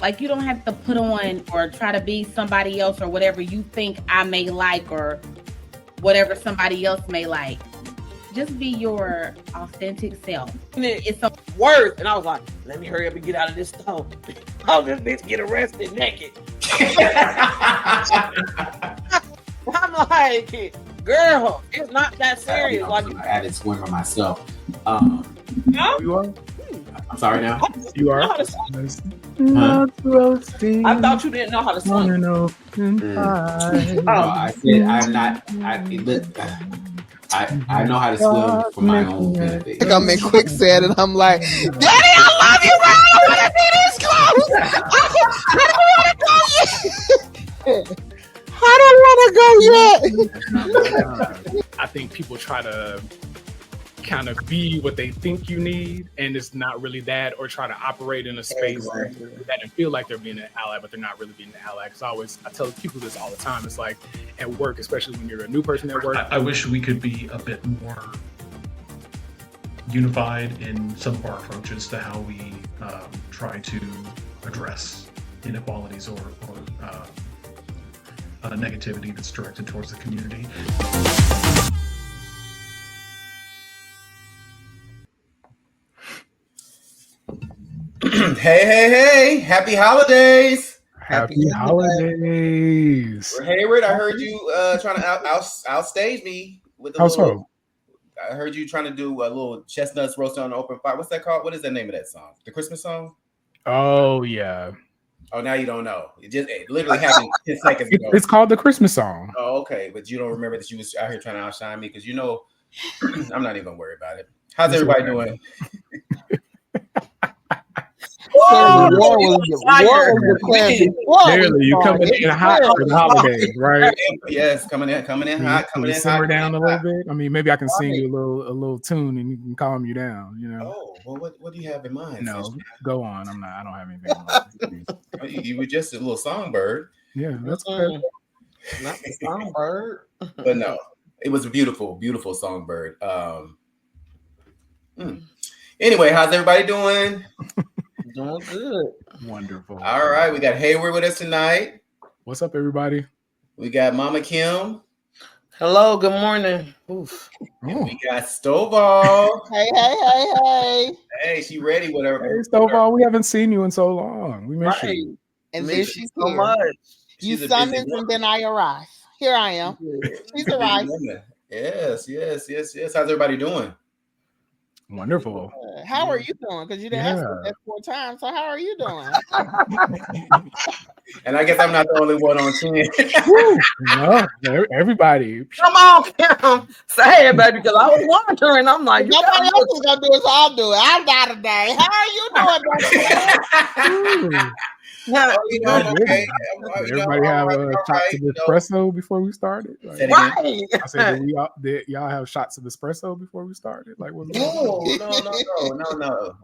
Like, you don't have to put on or try to be somebody else or whatever you think I may like or whatever somebody else may like. Just be your authentic self. It's some worse. And I was like, let me hurry up and get out of this store. Oh, this bitch get arrested naked. I'm like, girl, it's not that serious. I'm an added swimmer myself. You are? I'm sorry now. You are? Not roasting. I thought you didn't know how to swim. No, I said I'm not. I know how to swim for my own benefit. I'm in quicksand and I'm like, Daddy, I love you, but I don't want to be this close. I don't want to go yet. I think people try to kind of be what they think you need, and it's not really that, or try to operate in a space that and feel like they're being an ally, but they're not really being an ally. Because I tell people this all the time. It's like at work, especially when you're a new person at work. I wish we could be a bit more unified in some of our approaches to how we try to address inequalities or negativity that's directed towards the community. Hey, happy holidays. Happy holidays. Hayward, I heard you trying to outstage me with a How little, so? I heard you trying to do a little chestnuts roasted on the open fire. What's that called? What is the name of that song? The Christmas song? Oh, yeah. Oh, now you don't know. It literally happened 10 seconds ago. It's called the Christmas song. Oh, okay. But you don't remember that you was out here trying to outshine me because you know I'm not even worried about it. How's everybody doing? Clearly, you coming in hot for the holidays, right? Yes, coming in hot, coming in simmer hot. down a little bit. I mean, maybe I can sing you a little tune and you can calm you down. You know. Oh, well, what do you have in mind? No, go on. I don't have anything. You were just a little songbird. Yeah, that's good. Not the songbird. But no, it was a beautiful, beautiful songbird. Anyway, how's everybody doing? Doing good. Wonderful. All right, we got Hayward with us tonight. What's up, everybody? We got Mama Kim. Hello, good morning. Oof. And we got Stovall. Hey. Hey, she ready, whatever. Hey, Stovall, we haven't seen you in so long. We miss you. And then Miss she's you so here. much. You She's a busy summons woman. and then I arrive. Here I am. She's arrived. Yes. How's everybody doing? Wonderful. How are you doing? Because you didn't ask me that 4 times. So how are you doing? And I guess I'm not the only one on 10. No, everybody. Come on, Kim. Say it, baby, because I was wondering. I'm like, nobody else is gonna do it, so I'll do it. I'm not today. How are you doing, baby? Yeah, okay. Everybody have shots of espresso before we started. Like, right. I said, did y'all have shots of espresso before we started? Like, what's going on? No.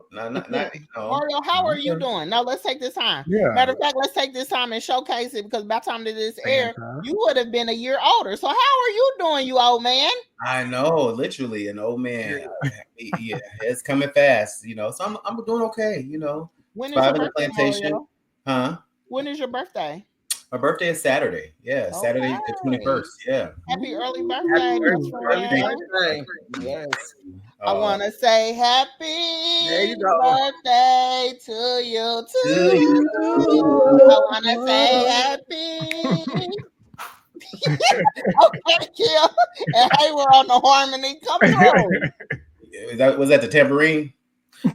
Mario, how are you doing? Now let's take this time. Yeah. Matter of fact, let's take this time and showcase it because by the time that this air, you would have been a year older. So how are you doing, you old man? I know, literally an old man. Yeah, it's coming fast, you know. So I'm doing okay, you know. When is your birthday, plantation? Mario? Huh? When is your birthday? My birthday is Saturday. Yeah, Okay. Saturday the 21st. Yeah. Happy early birthday. Happy best friend. birthday. Yes. I want to say happy There you go. birthday to you. I want to say happy. Okay, Kim. And hey, we're on the harmony. Come on. Was that the tambourine?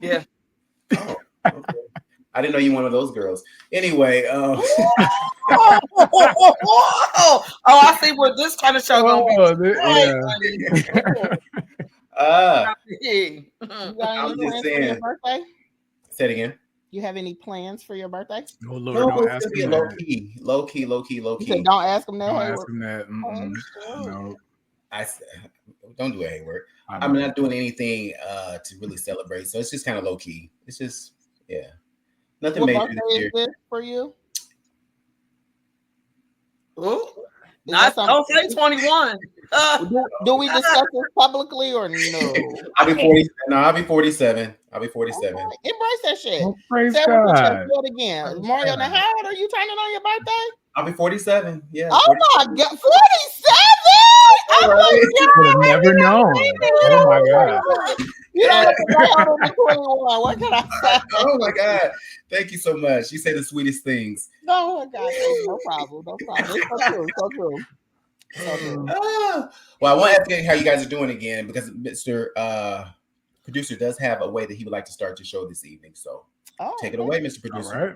Yeah. Oh, okay. I didn't know you were one of those girls. Anyway, Oh, I see what this kind of show gonna be. I'm just saying. Say it again. You have any plans for your birthday? Oh, Lord, No, don't it's ask gonna be him a low key. You said don't ask them that. Don't Hayward. ask him that. No. Don't do it, Hayward. I'm not doing anything to really celebrate, so it's just kind of low key. It's just nothing What major birthday this year. is this for you? Ooh, don't say 21. Do we discuss this publicly or no? I'll be 40. No, I'll be 47. I'll be 47. Okay. Embrace that shit. Oh, praise Say it with your chest. God. Do it again. Mario, now how old are you turning on your birthday? I'll be 47. Yeah. Oh 47. my God, 47! Oh my Would have God! never known. Oh my God. You don't look way older than 21. What can I say? Oh my God. Thank you so much. You say the sweetest things. No, my God, no problem. No problem. It's so true. So true. So true. Well, I want to ask you how you guys are doing again because Mr. Producer does have a way that he would like to start the show this evening. So take it away, Mr. Producer. All right.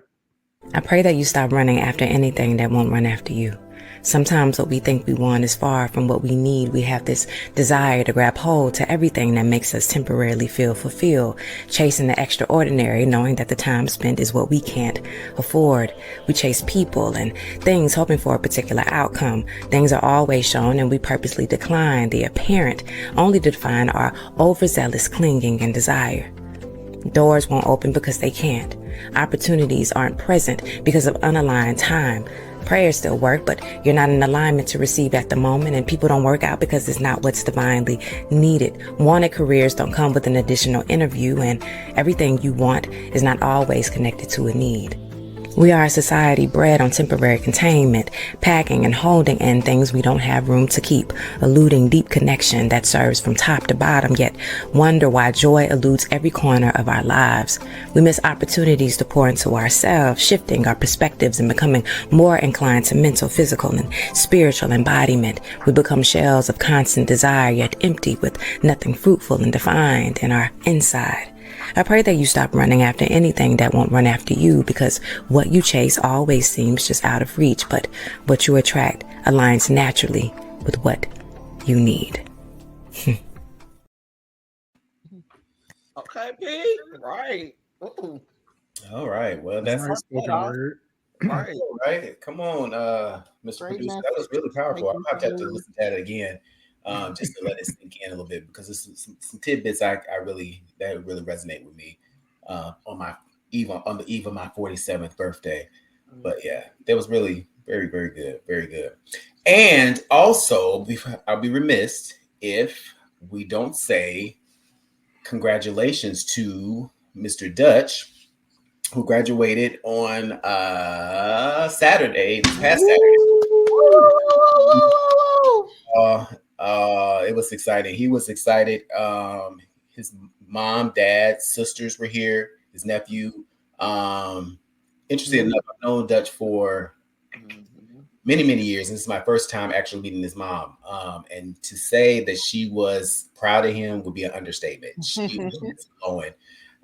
I pray that you stop running after anything that won't run after you. Sometimes what we think we want is far from what we need. We have this desire to grab hold to everything that makes us temporarily feel fulfilled, chasing the extraordinary, knowing that the time spent is what we can't afford. We chase people and things hoping for a particular outcome. Things are always shown and we purposely decline the apparent, only to define our overzealous clinging and desire. Doors won't open because they can't. Opportunities aren't present because of unaligned time. Prayers still work, but you're not in alignment to receive at the moment, and people don't work out because it's not what's divinely needed. Wanted careers don't come with an additional interview, and everything you want is not always connected to a need. We are a society bred on temporary containment, packing and holding in things we don't have room to keep, eluding deep connection that serves from top to bottom, yet wonder why joy eludes every corner of our lives. We miss opportunities to pour into ourselves, shifting our perspectives and becoming more inclined to mental, physical, and spiritual embodiment. We become shells of constant desire, yet empty with nothing fruitful and defined in our inside. I pray that you stop running after anything that won't run after you, because what you chase always seems just out of reach, but what you attract aligns naturally with what you need. Okay, P. Right. Ooh. All right. Well, that's Right. all right. Come on, Mr. Great Producer. message. That was really powerful. I'm Thank gonna have you. to listen to that again, just to let it sink in a little bit because there's some tidbits that really resonate with me on the eve of my 47th birthday. But yeah, that was really very, very good, very good. And also, I'll be remiss if we don't say congratulations to Mr. Dutch, who graduated on past Saturday. It was exciting. He was excited. His mom, dad, sisters were here. His nephew. Interesting enough, I've known Dutch for many, many years. This is my first time actually meeting his mom. And to say that she was proud of him would be an understatement. She was glowing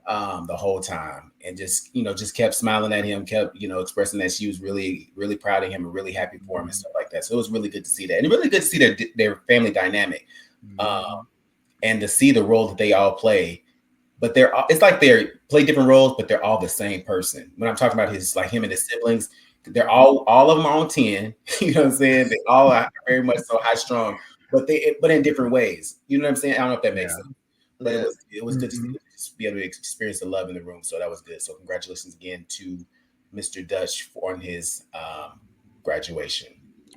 the whole time, and just kept smiling at him, kept expressing that she was really, really proud of him and really happy for him and stuff like that. So it was really good to see that, and really good to see their family dynamic, and to see the role that they all play. But it's like they play different roles, but they're all the same person. When I'm talking about him and his siblings, they're all of them are on 10. You know what I'm saying? They all are very much so high strung, but in different ways. You know what I'm saying? I don't know if that makes sense. But it was good to be able to experience the love in the room. So that was good. So congratulations again to Mr. Dutch on his graduation.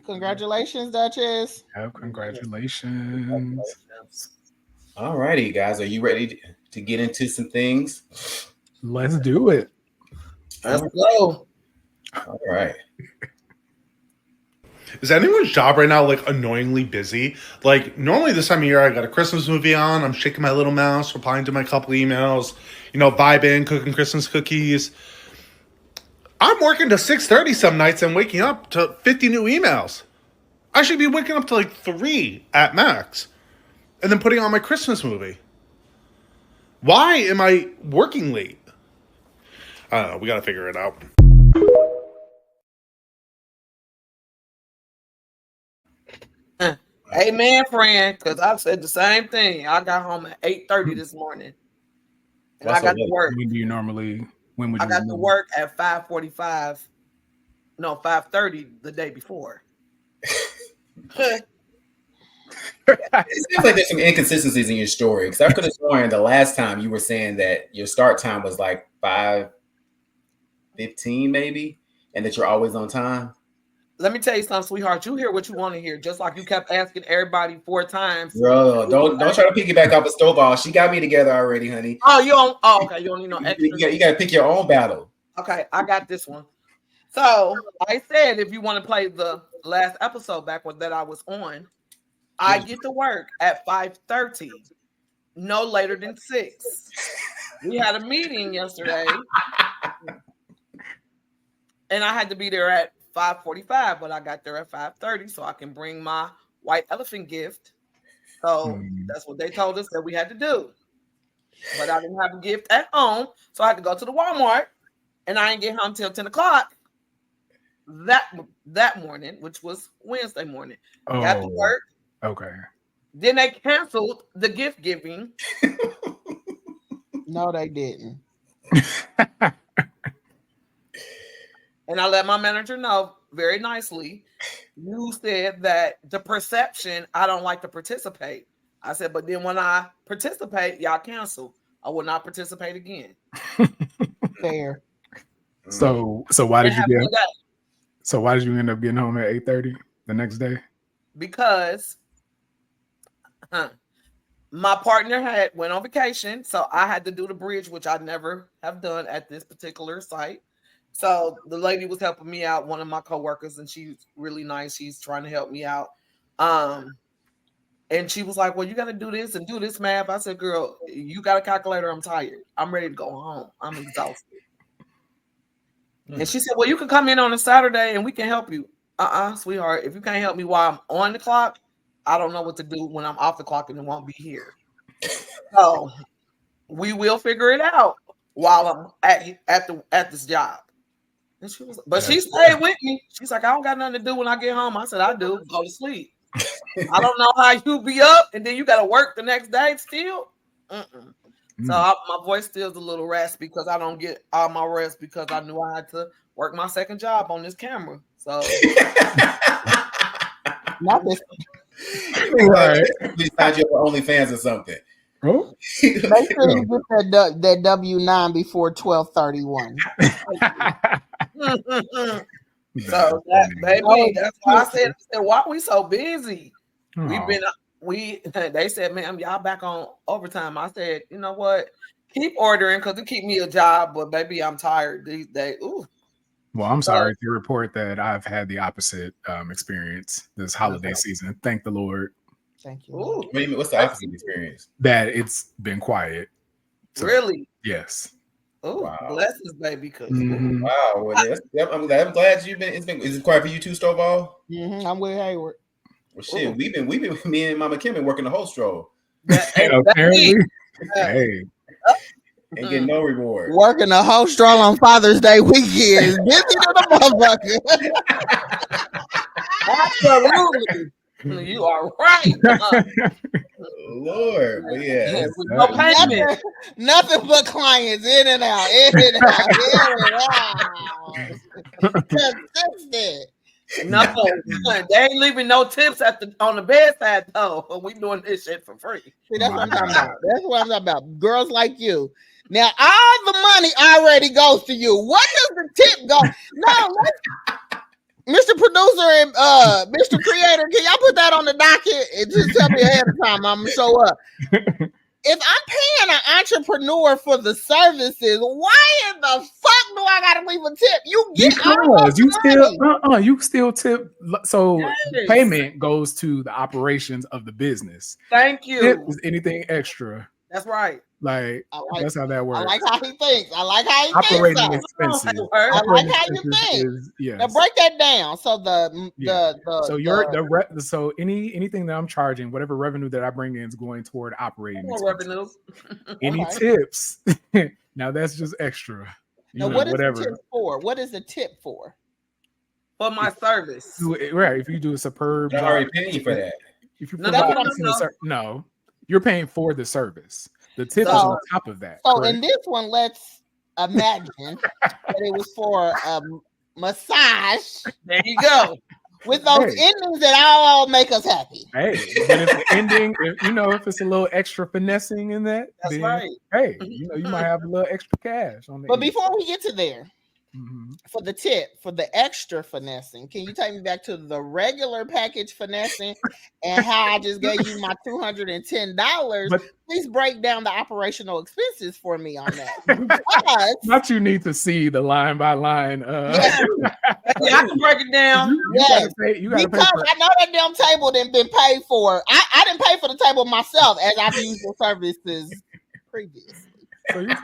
Congratulations, Duchess. Yeah, congratulations. All righty, guys. Are you ready to get into some things? Let's do it. Let's go. All right. Is anyone's job right now like annoyingly busy? Like normally this time of year, I got a Christmas movie on. I'm shaking my little mouse, replying to my couple emails, vibing, cooking Christmas cookies. I'm working to 6:30 some nights and waking up to 50 new emails. I should be waking up to like 3 at max, and then putting on my Christmas movie. Why am I working late? I don't know. We got to figure it out. Amen, friend. Because I said the same thing. I got home at 8:30 this morning, and I got to work. When do you normally? When would I you? got to work at 5:45. No, 5:30 the day before. It seems like there's some inconsistencies in your story, because I could have sworn the last time you were saying that your start time was like 5:15 maybe, and that you're always on time. let me tell you something, sweetheart. You hear what you want to hear, just like you kept asking everybody 4 times. Bro, don't try to piggyback off of Stovall. She got me together already, honey. Oh, you don't. Oh, okay. You don't need no extra. You got to pick your own battle. Okay, I got this one. So I said, if you want to play the last episode back that I was on, I get to work at 5:30, no later than 6. We had a meeting yesterday, and I had to be there at 5:45, but I got there at 5:30 so I can bring my white elephant gift. So that's what they told us that we had to do. But I didn't have a gift at home, so I had to go to the Walmart, and I didn't get home till 10 o'clock that morning, which was Wednesday morning. Got to work. Okay. Then they canceled the gift giving. No, they didn't. And I let my manager know very nicely. You said that the perception, I don't like to participate. I said, but then when I participate, y'all cancel. I will not participate again. Fair. So why did you get? So why did you end up getting home at 8:30 the next day? Because my partner went on vacation, so I had to do the bridge, which I never have done at this particular site. So the lady was helping me out, one of my coworkers, and she's really nice. She's trying to help me out. And she was like, well, you got to do this and do this math. I said, girl, you got a calculator. I'm tired. I'm ready to go home. I'm exhausted. And she said, well, you can come in on a Saturday and we can help you. Sweetheart, if you can't help me while I'm on the clock, I don't know what to do when I'm off the clock and it won't be here. So we will figure it out while I'm at this job. And she was, but she stayed with me. She's like, I don't got nothing to do when I get home. I said, I do. Go to sleep. I don't know how you be up and then you got to work the next day still. So my voice still is a little raspy because I don't get all my rest because I knew I had to work my second job on this camera. So not this. Right. Please find you for OnlyFans or something. Oh. Make sure you get that W-9 before 12/31. So that baby, that's why I said, why are we so busy? They said, ma'am, y'all back on overtime. I said, you know what? Keep ordering because it keep me a job, but baby, I'm tired these days. Ooh. Well, I'm sorry to report that I've had the opposite experience this holiday season. Thank the Lord. Thank you. Ooh. What do you mean? What's the opposite experience? That it's been quiet. So, really? Yes. Oh, wow. Bless us, baby. Wow. Well, I'm glad you've been. Is it quiet for you too, Stovall? I'm with Hayward. Well, shit, we've been. Me and Mama Kim been working the whole stroll. Apparently. Hey. And get no reward. Working the whole stroll on Father's Day weekend. Busy to the motherfucker. Absolutely. You are right. Lord, but yeah. Nothing but clients in and out, in and out, in and out. Consistent. No, they ain't leaving no tips on the bedside though. We doing this shit for free. See, that's what I'm talking about. That's what I'm talking about. Girls like you. Now all the money already goes to you. What does the tip go? No, Mr. Producer and Mr. Creator, can y'all put that on the docket and just tell me ahead of time? I'm gonna show up. If I'm paying an entrepreneur for the services, why in the fuck do I gotta leave a tip? You get you still tip. So payment goes to the operations of the business. Thank you. Tip is anything extra. That's right. Like that's how that works. I like how he thinks. I like how he operating thinks. Expenses. I like how you think. Now break that down. So so anything that I'm charging, whatever revenue that I bring in is going toward operating revenue. Any tips? Now that's just extra. Now what is the tip for? What is the tip for? For my service. Right. If you do a superb job, already paying you for that. If you no, you're paying for the service. The tip is on top of that. So correct? In this one, let's imagine that it was for a massage. There you go. With those endings that all make us happy. Hey, but if the ending, if it's a little extra finessing in that, that's then, right. Hey, you might have a little extra cash on the But before we get to there, For the tip, for the extra finessing, can you take me back to the regular package finessing and how I just gave you my $210? Please break down the operational expenses for me on that. Not you need to see the line by line. Yeah, I can break it down. Yes, you gotta because pay for it. I know that damn table didn't been paid for. I didn't pay for the table myself as I've used the services previously. So you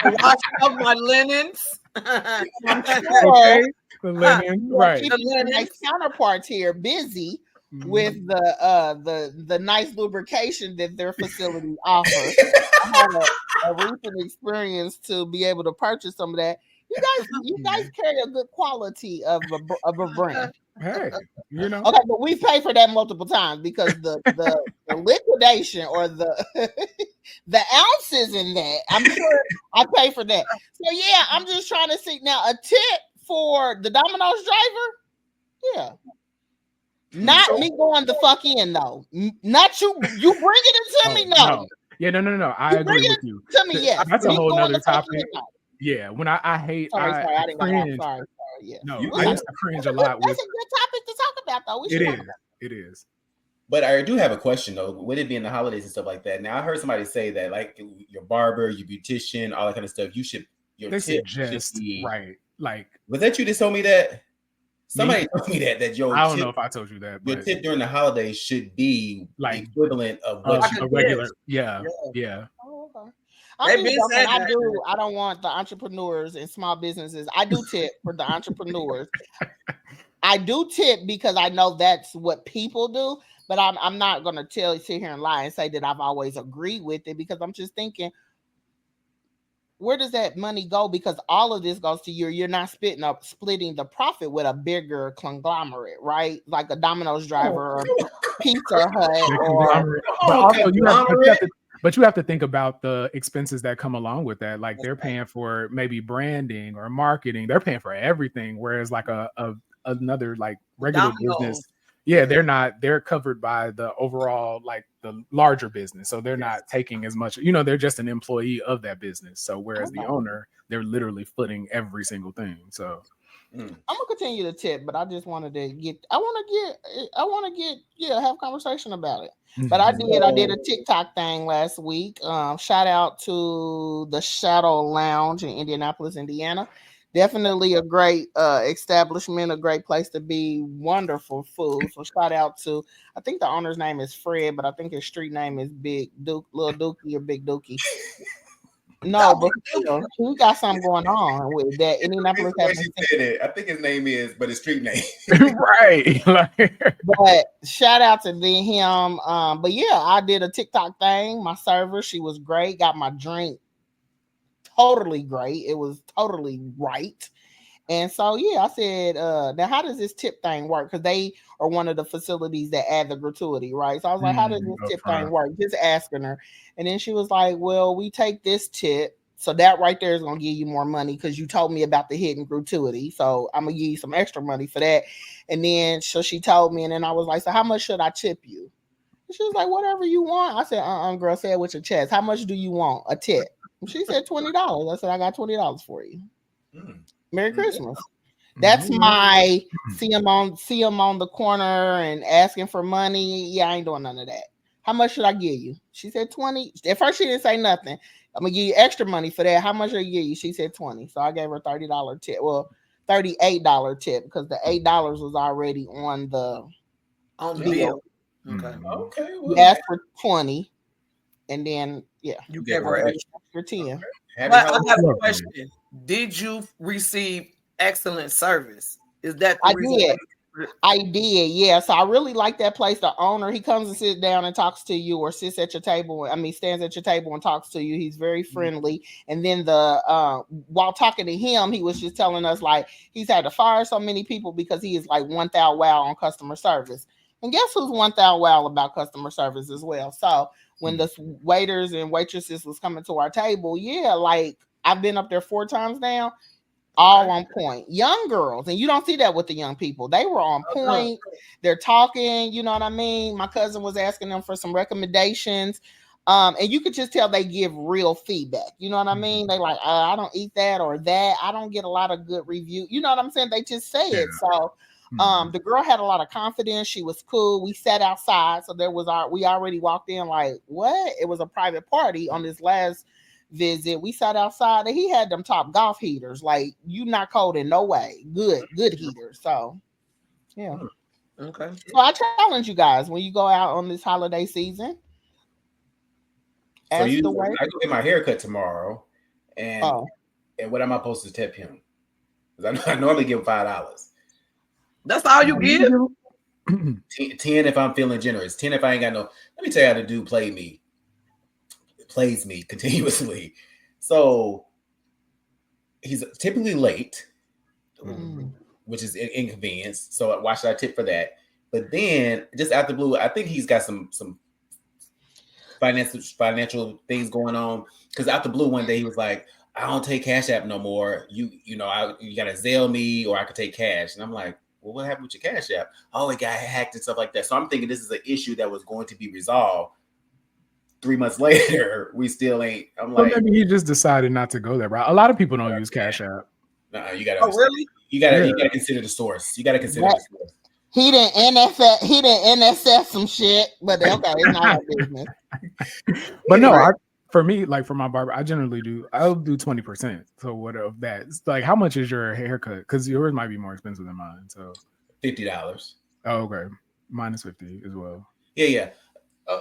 wash up my linens. I'm sure the linen, right? My counterparts here busy with the nice lubrication that their facility offers. I had a recent experience to be able to purchase some of that. You guys carry a good quality of a brand. Hey, you know. Okay, but we pay for that multiple times because the liquidation or the the ounces in that, I'm sure I pay for that. So yeah, I'm just trying to see now a tip for the Domino's driver. Yeah. Not me going the fuck in though. Not you. You bring it into me, no. Yeah, no. I agree with you. To me, yes. That's a whole nother topic. Yeah, when I hate, I cringe. Sorry. Yeah. No, I used to cringe a lot. That's a good topic to talk about, though. It is. But I do have a question though. Would it be in the holidays and stuff like that? Now I heard somebody say that, like your barber, your beautician, all that kind of stuff. Your tip should be right. Like, was that you that told me that? Somebody told me that your I don't know if I told you that. Your tip during the holidays should be like the equivalent of what a regular. Yeah. Oh, okay. I don't want the entrepreneurs and small businesses. I do tip for the entrepreneurs. I do tip because I know that's what people do, but I'm not going to sit here and lie and say that I've always agreed with it, because I'm just thinking, where does that money go? Because all of this goes to you're not splitting the profit with a bigger conglomerate, right? Like a Domino's driver or Pizza Hut. But you have to think about the expenses that come along with that. Like they're paying for maybe branding or marketing. They're paying for everything. Whereas like another like regular business, they're covered by the overall, like the larger business. So they're not taking as much, they're just an employee of that business. So whereas the owner, they're literally footing every single thing. So I'm gonna continue to tip, but I just wanted to have conversation about it. But I did a TikTok thing last week. Shout out to the Shadow Lounge in Indianapolis, Indiana. Definitely a great establishment, a great place to be. Wonderful food. So shout out to, I think the owner's name is Fred, but I think his street name is Big Duke, Little Dookie or Big Dookie. No, but we got something going on with that. Indianapolis I think his name is, but his street name. Right. But shout out to him. But yeah, I did a TikTok thing. My server, she was great. Got my drink totally great. It was totally right. And so, yeah, I said, now how does this tip thing work? Because they are one of the facilities that add the gratuity, right? So I was like, how does this tip thing work? Just asking her. And then she was like, well, we take this tip. So that right there is going to give you more money because you told me about the hidden gratuity. So I'm going to give you some extra money for that. And then so she told me, and then I was like, so how much should I tip you? And she was like, whatever you want. I said, girl, say it with your chest. How much do you want a tip? She said $20. I said, I got $20 for you. Merry Christmas. That's my see him on the corner and asking for money. Yeah, I ain't doing none of that. How much should I give you? She said 20. At first she didn't say nothing. I'm gonna give you extra money for that. How much should I give you? She said 20. So I gave her $30 tip. Well, $38 tip because the $8 was already on the bill. Okay. Okay. You asked for 20, and then you gave her extra 10. But I have a question. Did you receive excellent service? Is that the reason? I did, yeah. So I really like that place. The owner, he comes and sits down and talks to you, or sits at your table. Stands at your table and talks to you. He's very friendly. And then while talking to him, he was just telling us like he's had to fire so many people because he is like 1,000 wow on customer service. And guess who's 1,000 wow about customer service as well? So when the waiters and waitresses was coming to our table, like I've been up there 4 times now, all on point. Young girls, and you don't see that with the young people. They were on point. They're talking, you know what I mean? My cousin was asking them for some recommendations And you could just tell they give real feedback. You know what I mean? They like, I don't eat that or that. I don't get a lot of good review. You know what I'm saying? They just say it. So the girl had a lot of confidence. She was cool. We sat outside. So we already walked in like, what? It was a private party on this last visit. We sat outside and he had them top golf heaters. Like, you not cold in no way. Good heaters. So yeah. Okay. So I challenge you guys when you go out on this holiday season. So I go get my haircut tomorrow, and what am I supposed to tip him? Because I normally give him $5. That's all you give? 10 if I'm feeling generous. 10 if I ain't got no. Let me tell you how the dude plays me continuously. So he's typically late, which is an inconvenience. So why should I tip for that? But then just out the blue, I think he's got some financial things going on, because out the blue one day he was like, I don't take Cash App no more. You gotta Zelle me or I could take cash. And I'm like, well, what happened with your Cash App? Oh, it got hacked and stuff like that. So I'm thinking this is an issue that was going to be resolved. 3 months later, we still ain't. I'm like, maybe he just decided not to go there, right? A lot of people don't use Cash App. No, you gotta. Oh, really? You gotta consider the source. You gotta consider the source. He didn't NSF some shit, but okay, it's not our business. But no, for me, like for my barber, I'll do 20%. So what of that? It's like, how much is your haircut? Because yours might be more expensive than mine. So $50. Oh, okay. Mine is 50 as well. Yeah.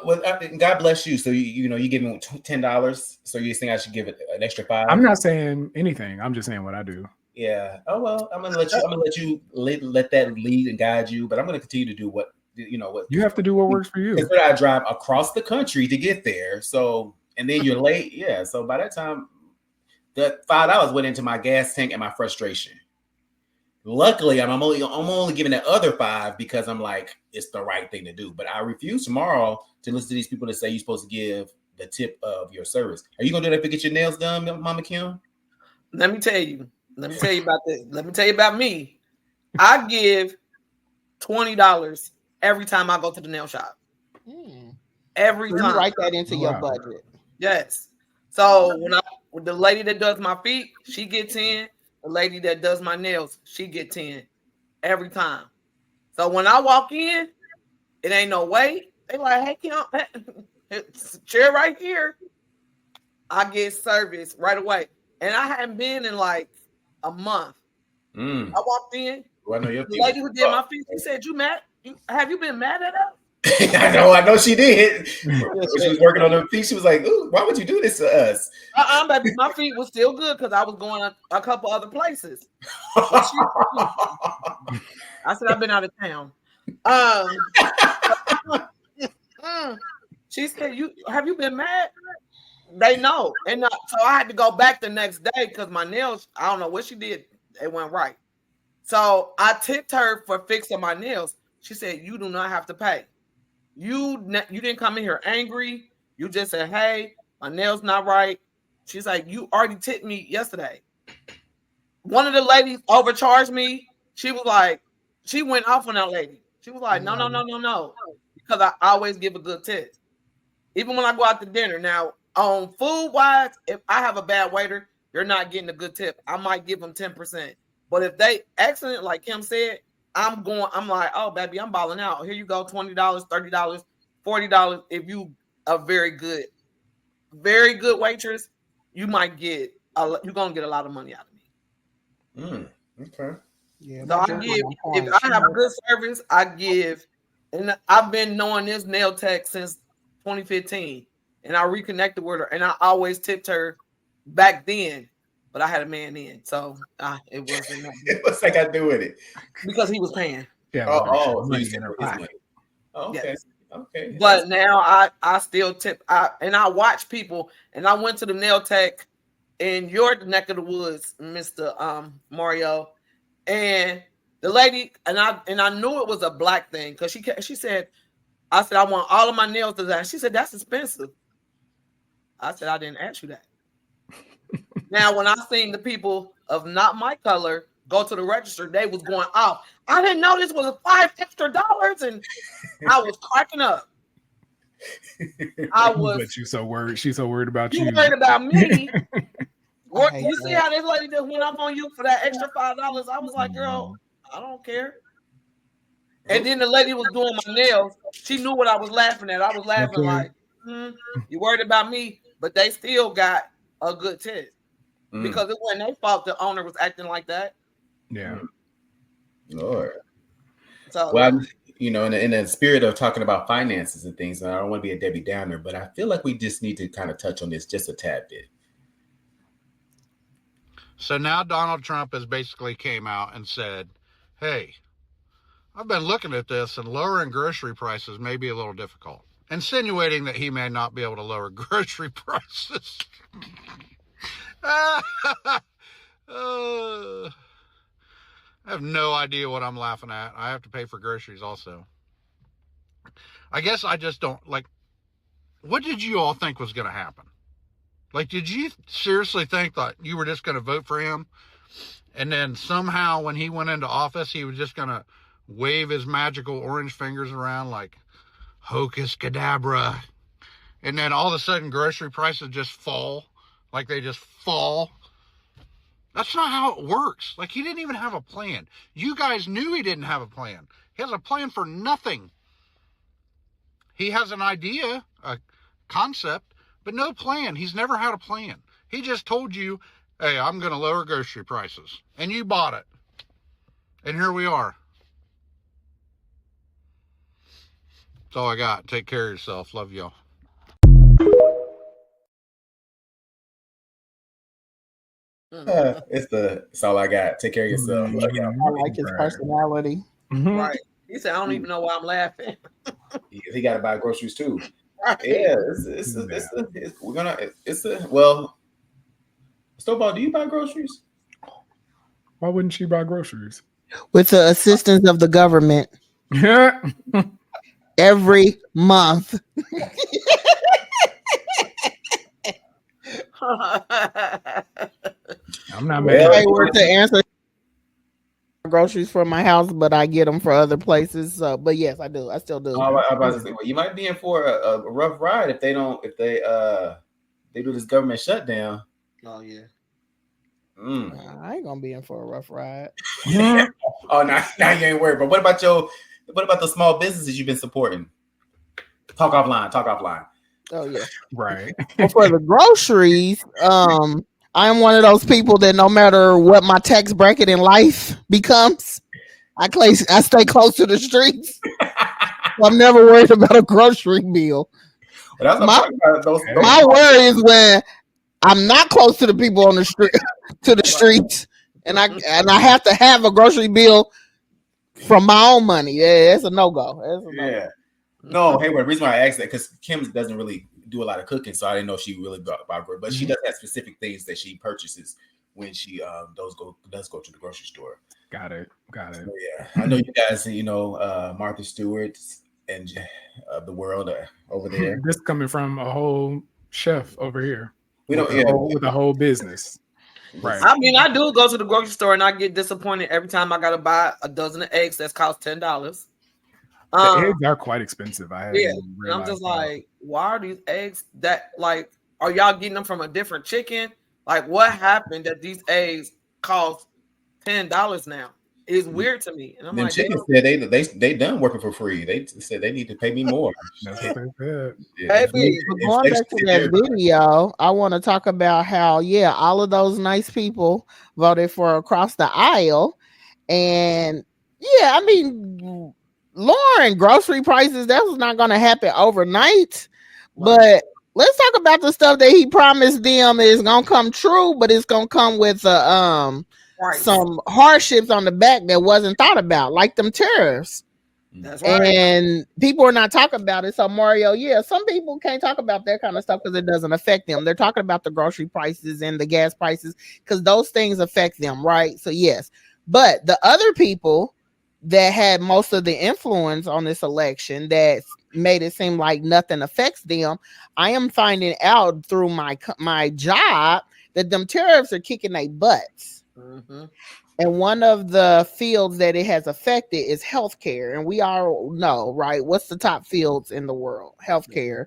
Well, God bless you. So you give me $10. So you think I should give it an extra $5? I'm not saying anything. I'm just saying what I do. Yeah. Oh well, I'm gonna let you let that lead and guide you. But I'm gonna continue to do what you have to do. What works for you. Because I drive across the country to get there. So and then you're late. Yeah. So by that time, that $5 went into my gas tank and my frustration. Luckily, I'm only giving that other $5 because I'm like, it's the right thing to do. But I refuse tomorrow to listen to these people that say you're supposed to give the tip of your service. Are you gonna do that if you get your nails done, Mama Kim? Let me tell you about this. Let me tell you about me. I give $20 every time I go to the nail shop. Every time. You write that into your budget. Yes. So when the lady that does my feet, she gets 10. The lady that does my nails, she get 10 every time. So when I walk in, it ain't no wait. They like, hey, Kim, chair right here. I get service right away. And I hadn't been in like a month. I walked in. Well, I know your the lady who did my feet, she said, you mad? Have you been mad at us? I know she did. When she was working on her feet, she was like, ooh, why would you do this to us? Baby, my feet was still good because I was going a couple other places. I said, I've been out of town. She said, have you been mad? They know. And so I had to go back the next day because my nails, I don't know what she did. It went right. So I tipped her for fixing my nails. She said, you do not have to pay. You didn't come in here angry. You just said, hey, my nail's not right. She's like, you already tipped me yesterday. One of the ladies overcharged me. She was like, she went off on that lady. She was like, no. Because I always give a good tip. Even when I go out to dinner. Now, on food-wise, if I have a bad waiter, you're not getting a good tip. I might give them 10%. But if they excellent, like Kim said, I'm like, oh, baby, I'm balling out. Here you go, $20, $30, $40. If you a very good waitress, you might you're gonna get a lot of money out of me. Okay. Yeah. So if I have a good service, I give, and I've been knowing this nail tech since 2015, and I reconnected with her, and I always tipped her back then. But I had a man in, so it wasn't. What's that got to do with it? Because he was paying. Yeah. So you said for his money. Oh, okay. Yes. Okay. But now I still tip. And I watch people. And I went to the nail tech in your neck of the woods, Mr. Mario, and the lady and I knew it was a black thing because she said, I said I want all of my nails designed. She said that's expensive. I said I didn't ask you that. Now, when I seen the people of not my color go to the register, they was going off. I didn't know this was $5 extra, and I was cracking up. I was. But you so worried. She's so worried about you. You worried about me. What, you see how this lady just went up on you for that extra $5? I was like, girl, I don't care. And then the lady was doing my nails. She knew what I was laughing at. I was laughing like, you worried about me, but they still got a good tip because it wasn't their fault the owner was acting like that. Yeah. Lord. So, well, you know, in the spirit of talking about finances and things, and I don't want to be a Debbie Downer, but I feel like we just need to kind of touch on this just a tad bit. So now Donald Trump has basically came out and said, hey, I've been looking at this and lowering grocery prices may be a little difficult, insinuating that he may not be able to lower grocery prices. I have no idea what I'm laughing at. I have to pay for groceries also. I guess I just don't like, what did you all think was going to happen? Like, did you seriously think that you were just going to vote for him? And then somehow when he went into office, he was just going to wave his magical orange fingers around like hocus cadabra. And then all of a sudden grocery prices just fall. Like they just fall. That's not how it works. Like, he didn't even have a plan. You guys knew he didn't have a plan. He has a plan for nothing. He has an idea, a concept, but no plan. He's never had a plan. He just told you, hey, I'm going to lower grocery prices. And you bought it. And here we are. That's all I got. Take care of yourself. Love y'all. It's all I got. Take care of yourself. Love y'all. I like his personality. Right. He said, I don't even know why I'm laughing. He got to buy groceries too. Yeah, well, Stovall, do you buy groceries? Why wouldn't she buy groceries? With the assistance of the government. Yeah. Every month. I'm not making Hayward to answer groceries for my house, but I get them for other places. So, but yes, I do. I still do. I was about to say, well, you might be in for a rough ride if they do this government shutdown. Oh yeah. I ain't gonna be in for a rough ride. Oh, now you ain't worried. But what about the small businesses you've been supporting? Talk offline. Oh yeah. Right. Well, for the groceries, I am one of those people that no matter what my tax bracket in life becomes, I stay close to the streets. So I'm never worried about a grocery bill. Well, my worry is when I'm not close to the people on the street, to the streets, and I have to have a grocery bill from my own money. Yeah, that's a no-go. Yeah. No, Hayward, the reason why I asked that, because Kim doesn't really do a lot of cooking, so I didn't know if she really bought groceries, but she does have specific things that she purchases when she does go to the grocery store. Got it. So, yeah, I know you guys, Martha Stewart and the world over there. This coming from a whole chef over here. We don't with a whole business. Right. I mean, I do go to the grocery store and I get disappointed every time I gotta buy a dozen of eggs that cost $10. The eggs are quite expensive. And I'm just like, why are these eggs that, like, are y'all getting them from a different chicken? Like, what happened that these eggs cost $10 now? It's weird to me. And I'm like, chickens said they done working for free. They said they need to pay me more. That's what they said. Yeah. Going back to that video, I want to talk about how, all of those nice people voted for across the aisle. And I mean, lowering grocery prices, that was not going to happen overnight. But let's talk about the stuff that he promised them is going to come true, but it's going to come with some hardships on the back that wasn't thought about, like them tariffs. That's right. And people are not talking about it. So Mario, some people can't talk about that kind of stuff because it doesn't affect them. They're talking about the grocery prices and the gas prices because those things affect them, right? So yes, but the other people that had most of the influence on this election that made it seem like nothing affects them, I am finding out through my job that them tariffs are kicking their butts. Mm-hmm. And one of the fields that it has affected is healthcare. And we all know, right? What's the top fields in the world? Healthcare,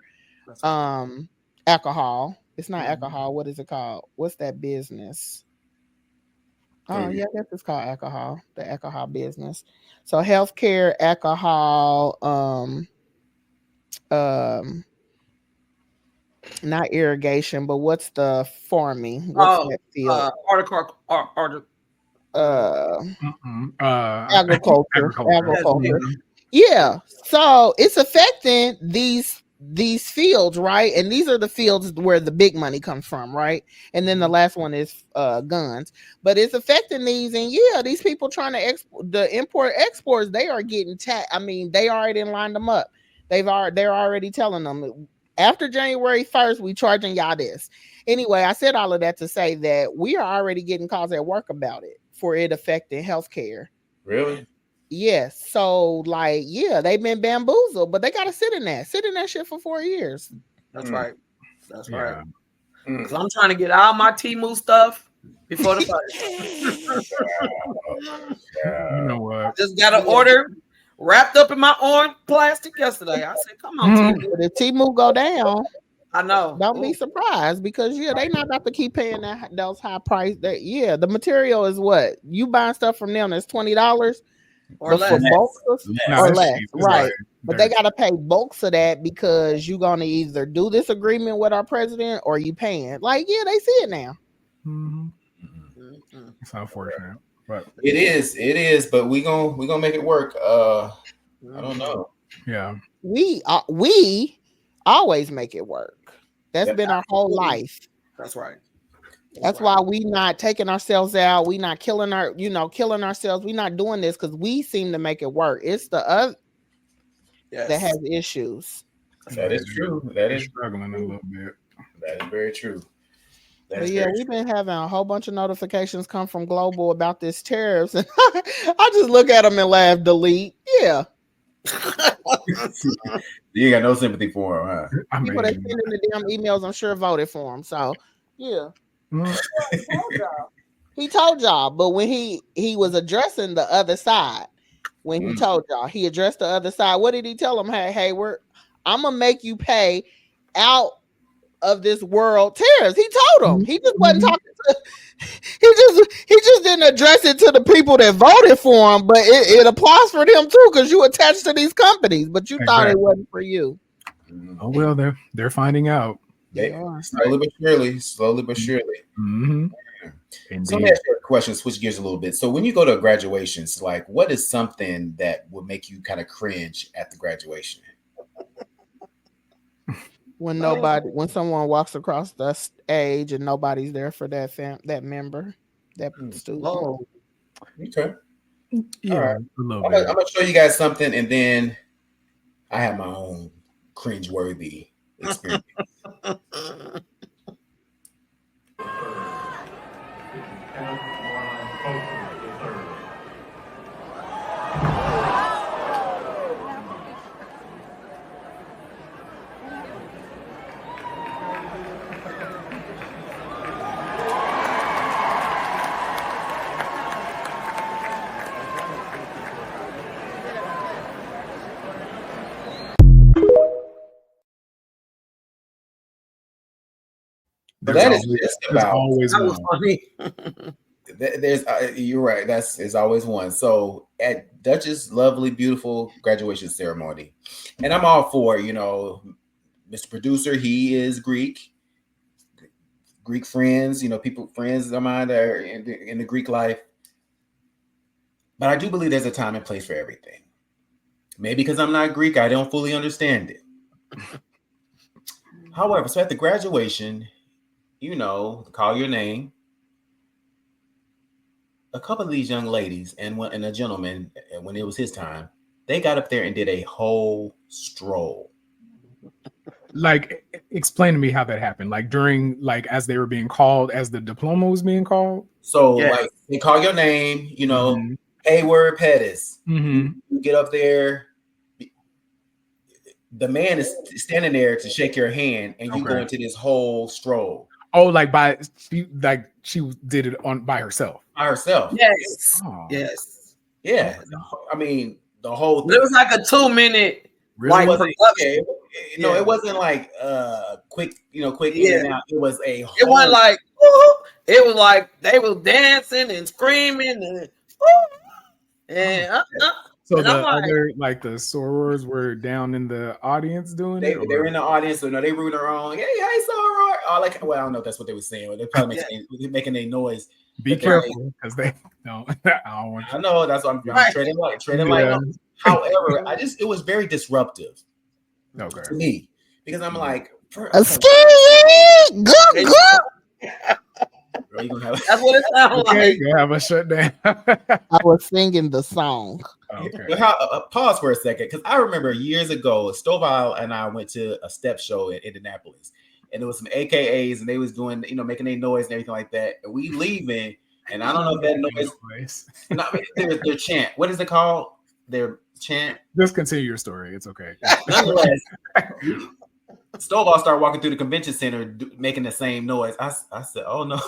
alcohol. It's not alcohol. What is it called? What's that business? Oh, yeah, I guess it's called alcohol, the alcohol business. So healthcare, alcohol, not irrigation, but what's the farming? What's that field? Agriculture. Agriculture. Yeah. So it's affecting these fields, right? And these are the fields where the big money comes from, right? And then the last one is guns. But it's affecting these, and yeah, these people trying to the import exports, they are getting I mean, they already lined them up. They're already telling them after January 1st, we charging y'all this. Anyway, I said all of that to say that we are already getting calls at work about it for it affecting healthcare. Really? Yes. So, like, yeah, they've been bamboozled, but they got to sit in that shit for 4 years. That's right. That's right. Because I'm trying to get all my Temu stuff before the first. You know what? I just got an order wrapped up in my orange plastic yesterday. I said, come on, Temu. If Temu go down, I know. Don't be surprised because they not about to keep paying those high price. The material is what you buying stuff from them. That's $20 or less, or less, right? But they got to pay bulks of that because you're gonna either do this agreement with our president or you paying. Like, yeah, they see it now. It's unfortunate, but it is. But we gonna make it work. I don't know. Yeah, we always make it work. That's been our whole life. That's right. That's why we not taking ourselves out. We not killing ourselves. We not doing this because we seem to make it work. It's the other that has issues. That is true. That is struggling a little bit. That is very true. But yeah, we've been having a whole bunch of notifications come from Global about this tariffs, and I just look at them and laugh, delete. Yeah. You got no sympathy for him, huh? People that send in the damn emails, I'm sure voted for him. So yeah. He told y'all, but when he was addressing the other side, when he told y'all, he addressed the other side. What did he tell them? Hey, Hayward, I'm gonna make you pay out of this world tariffs. He told them. He just wasn't talking to. He just didn't address it to the people that voted for him, but it applies for them too because you attached to these companies, but you thought it wasn't for you. Oh well, they're finding out. Slowly but surely. Mm-hmm. So let me ask you a question, switch gears a little bit. So when you go to graduations, like what is something that would make you kind of cringe at the graduation? When someone walks across the stage and nobody's there for that member, that student. Oh, okay. Yeah, all right. I'm gonna show you guys something, and then I have my own cringe-worthy experience. That is just about always that was funny. There's you're right. There's always one. So at Dutch's lovely, beautiful graduation ceremony, and I'm all for Mr. Producer. He is Greek friends. Friends of mine that are in the Greek life. But I do believe there's a time and place for everything. Maybe because I'm not Greek, I don't fully understand it. However, so at the graduation, call your name. A couple of these young ladies and a gentleman, when it was his time, they got up there and did a whole stroll. Like, explain to me how that happened. Like during, as they were being called, as the diploma was being called. So, like, they call your name, Hayward Pettis. Mm-hmm. You get up there. The man is standing there to shake your hand, and you go into this whole stroll. Oh, like she did it on by herself. By herself. Yes. Oh. Yes. Yeah. I mean, the whole thing. It was like a 2-minute Really? like production. No, it wasn't like quick, quick in and out. It was a whole, it wasn't like woo. It was like they was dancing and screaming and So and the I'm like, other, like the sorors were down in the audience doing they it? were in the audience, so no, they rooting her on. Hey, soror. Oh, like, well, I don't know if that's what they were saying. They're probably making a noise. Be careful, because they don't. I don't want you. I know, that's what I'm treading light. However, it was very disruptive to me, because I'm like, a skinny good. That's what it sounds like. You have a shutdown. I was singing the song. Okay. Pause for a second, because I remember years ago, Stovall and I went to a step show in Indianapolis, and there was some AKAs, and they was doing, making their noise and everything like that. And we leaving, and I don't know if that noise, not their chant. What is it called? Their chant. Just continue your story. It's okay. Nonetheless, Stovall started walking through the convention center making the same noise. I said, "Oh no!"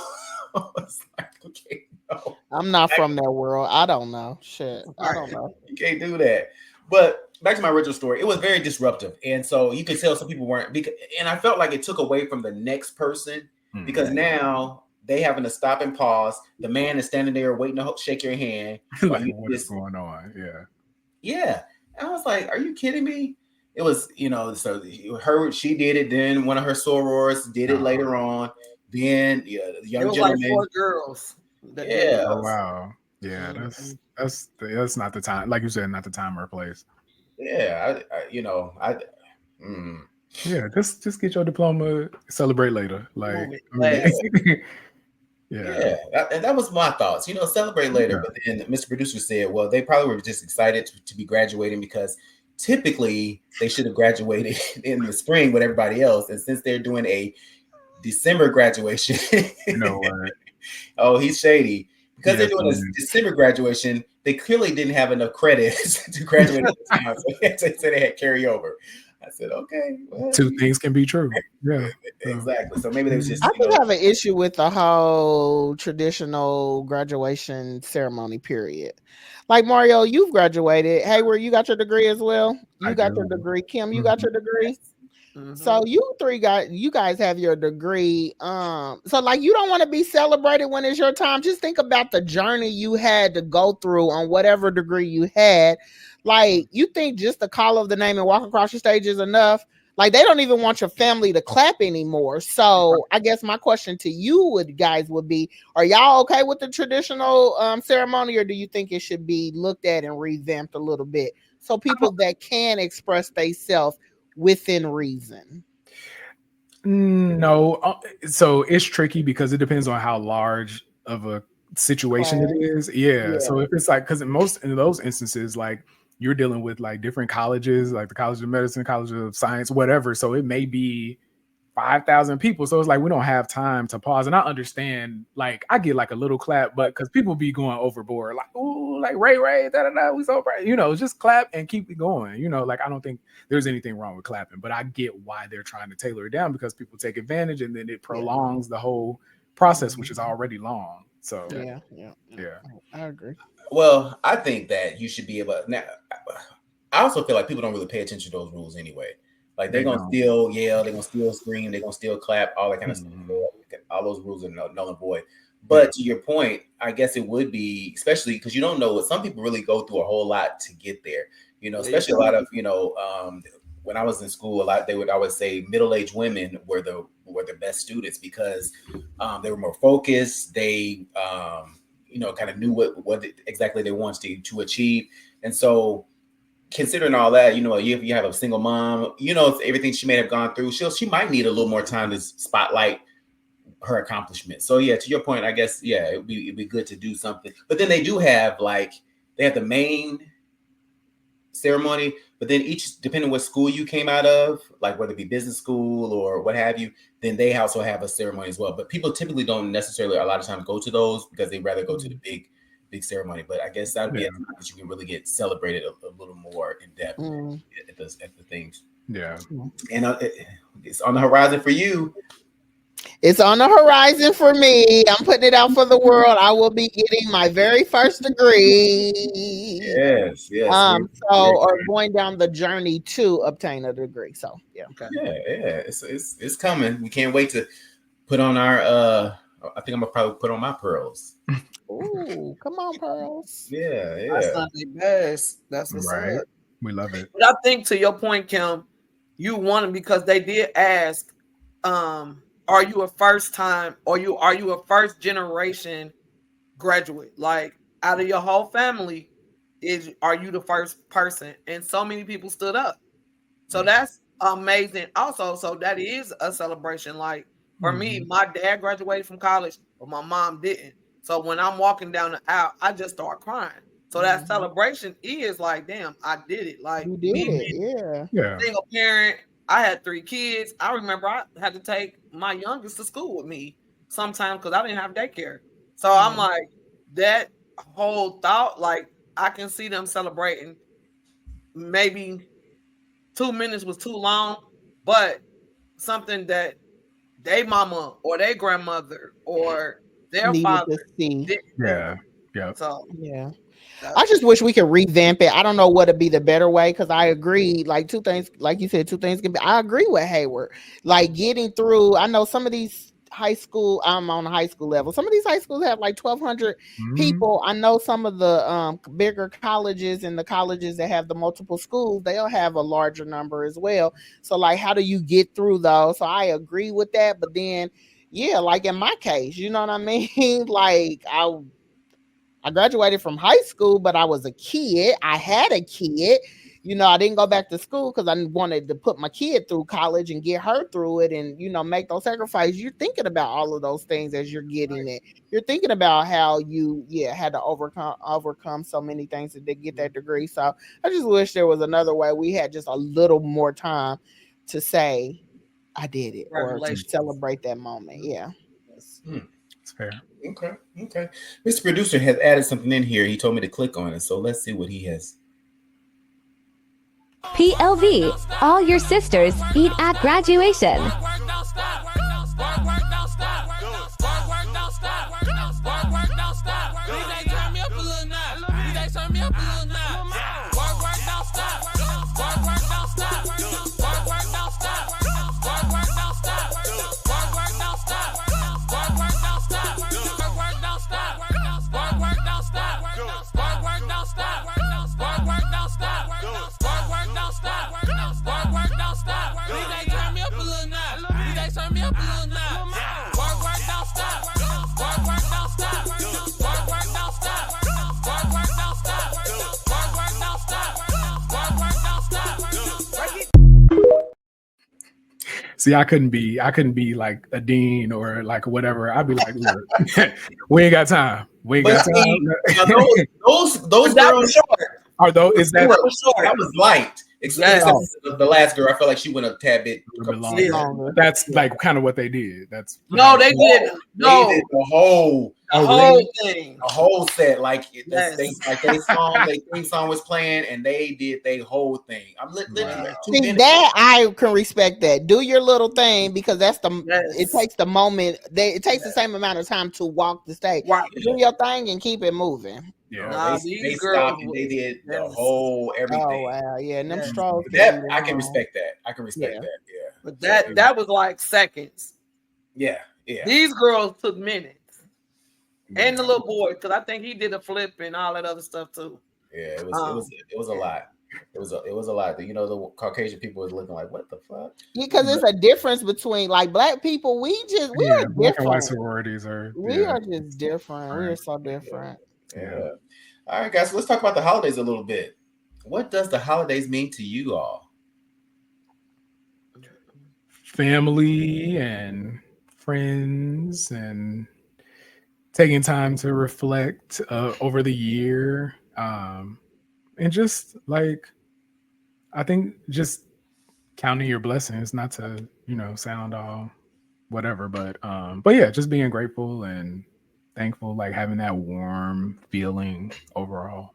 It's like, okay, no. I'm not from that world. I don't know. Shit, I don't know. You can't do that. But back to my original story, it was very disruptive, and so you could tell some people weren't. And I felt like it took away from the next person, because now they having to stop and pause. The man is standing there waiting to shake your hand. Like, what's going on? Yeah. And I was like, "Are you kidding me?" It was, so she did it. Then one of her sorors did it later on. Then the young gentleman. Like 4 girls. Yeah. Oh, wow. Yeah, that's not the time. Like you said, not the time or place. Yeah, Yeah, just get your diploma. Celebrate later. Like, yeah. That was my thoughts. Celebrate later. Yeah. But then Mr. Producer said, well, they probably were just excited to be graduating, because typically they should have graduated in the spring with everybody else, and since they're doing a December graduation, oh, he's shady, because they're doing a December graduation. They clearly didn't have enough credits to graduate at the time, so they said they had carryover. I said, okay, well, 2 things can be true. Yeah, exactly. So maybe they was just. I do have an issue with the whole traditional graduation ceremony period. Like, Mario, you've graduated. Hayward, you got your degree as well. You got your degree. Kim, you got your degree. Mm-hmm. So you guys have your degree. So like, you don't want to be celebrated when it's your time. Just think about the journey you had to go through on whatever degree you had. Like, you think just the call of the name and walk across the stage is enough? Like, they don't even want your family to clap anymore. So I guess my question to you would be, are y'all okay with the traditional ceremony, or do you think it should be looked at and revamped a little bit so people that can express themselves within reason? No. So it's tricky, because it depends on how large of a situation it is. Yeah. So if it's like, because in those instances, like, you're dealing with like different colleges, like the College of Medicine, College of Science, whatever. So it may be 5,000 people. So it's like, we don't have time to pause. And I understand, like, I get like a little clap, but because people be going overboard, like, ooh, like Ray, da-da-da, we so bright, just clap and keep it going. Like, I don't think there's anything wrong with clapping, but I get why they're trying to tailor it down, because people take advantage, and then it prolongs the whole process, which is already long. So yeah, I agree. Well, I think that you should be able. Now, I also feel like people don't really pay attention to those rules anyway. Like, they're gonna still yell, they're gonna still scream, they're gonna still clap, all that kind of stuff. All those rules are null and void. But to your point, I guess it would be, especially because you don't know what some people really go through a whole lot to get there. Especially a lot of when I was in school, they would always say middle-aged women were the best students, because they were more focused. They kind of knew what exactly they wanted to achieve. And so, considering all that, if you have a single mom, everything she may have gone through, she might need a little more time to spotlight her accomplishments. So yeah, to your point, I guess, it'd be good to do something. But then they do have they have the main ceremony, but then depending what school you came out of, like whether it be business school or what have you, then they also have a ceremony as well. But people typically don't necessarily a lot of times go to those, because they'd rather go to the big ceremony. But I guess that would be a time that you can really get celebrated a little more in depth at the things. Yeah. And it's on the horizon for you. It's on the horizon for me. I'm putting it out for the world. I will be getting my very first degree. Yes. Or going down the journey to obtain a degree. So yeah. Okay. Yeah. It's coming. We can't wait to put on our I think I'm gonna probably put on my pearls. Ooh, come on, pearls. Yeah. That's not the best. That's what's up. We love it. But I think to your point, Kim, you want them because they did ask, are you a first time or are you a first generation graduate? Like out of your whole family, are you the first person? And so many people stood up. So that's amazing. Also, so that is a celebration. Like for me, my dad graduated from college, but my mom didn't. So when I'm walking down the aisle, I just start crying. So that celebration is like, damn, I did it. Like you did it, yeah. Single parent. I had 3 kids. I remember I had to take my youngest to school with me sometimes because I didn't have daycare. So I'm like, that whole thought, like I can see them celebrating. Maybe 2 minutes was too long, but something that their mama or their grandmother or their father did. Yeah. So yeah. I just wish we could revamp it. I don't know what would be the better way because I agree. Like 2 things, like you said, 2 things can be. I agree with Hayward. Like getting through. I know some of these high school. I'm on a high school level. Some of these high schools have like 1,200 people. I know some of the bigger colleges and the colleges that have the multiple schools, they'll have a larger number as well. So like, how do you get through those? So I agree with that. But then, yeah, like in my case, you know what I mean? Like I graduated from high school, but I was a kid. I had a kid. You know, I didn't go back to school because I wanted to put my kid through college and get her through it and, you know, make those sacrifices. You're thinking about all of those things as you're getting it. You're thinking about how you, had to overcome so many things to get that degree. So I just wish there was another way. We had just a little more time to say, I did it or to celebrate that moment. Yeah. It's fair. Okay. Mr. Producer has added something in here. He told me to click on it. So let's see what he has. PLV, all your sisters eat at graduation. See, I couldn't be like a dean or like whatever. I'd be like, look, we ain't got time. We ain't got time. Those girls are those. Is that that was light? Except the last girl, I felt like she went a tad bit longer. That's like kind of what they did. That's they did. No, they did the whole thing, a whole set. Like they theme song was playing, and they did their whole thing. I'm literally See, that I can respect that. Do your little thing because that's it takes the moment. It takes the same amount of time to walk the stage. Do your thing and keep it moving. Yeah, they stopped and they did the whole everything. Oh wow, yeah, and them strolls. That I can respect that. Yeah. But that was like seconds. Yeah. These girls took minutes, and the little boy, because I think he did a flip and all that other stuff too. Yeah, it was a lot. It was a lot. You know, the Caucasian people was looking like, what the fuck? Because it's a difference between like black people. We are black and white different. sororities are. We are just different. We are so different. Yeah. All right, guys. Let's talk about the holidays a little bit. What does the holidays mean to you all? Family and friends and taking time to reflect over the year. And just like, I think just counting your blessings, not to, sound all whatever, but yeah, just being grateful and thankful, like having that warm feeling overall.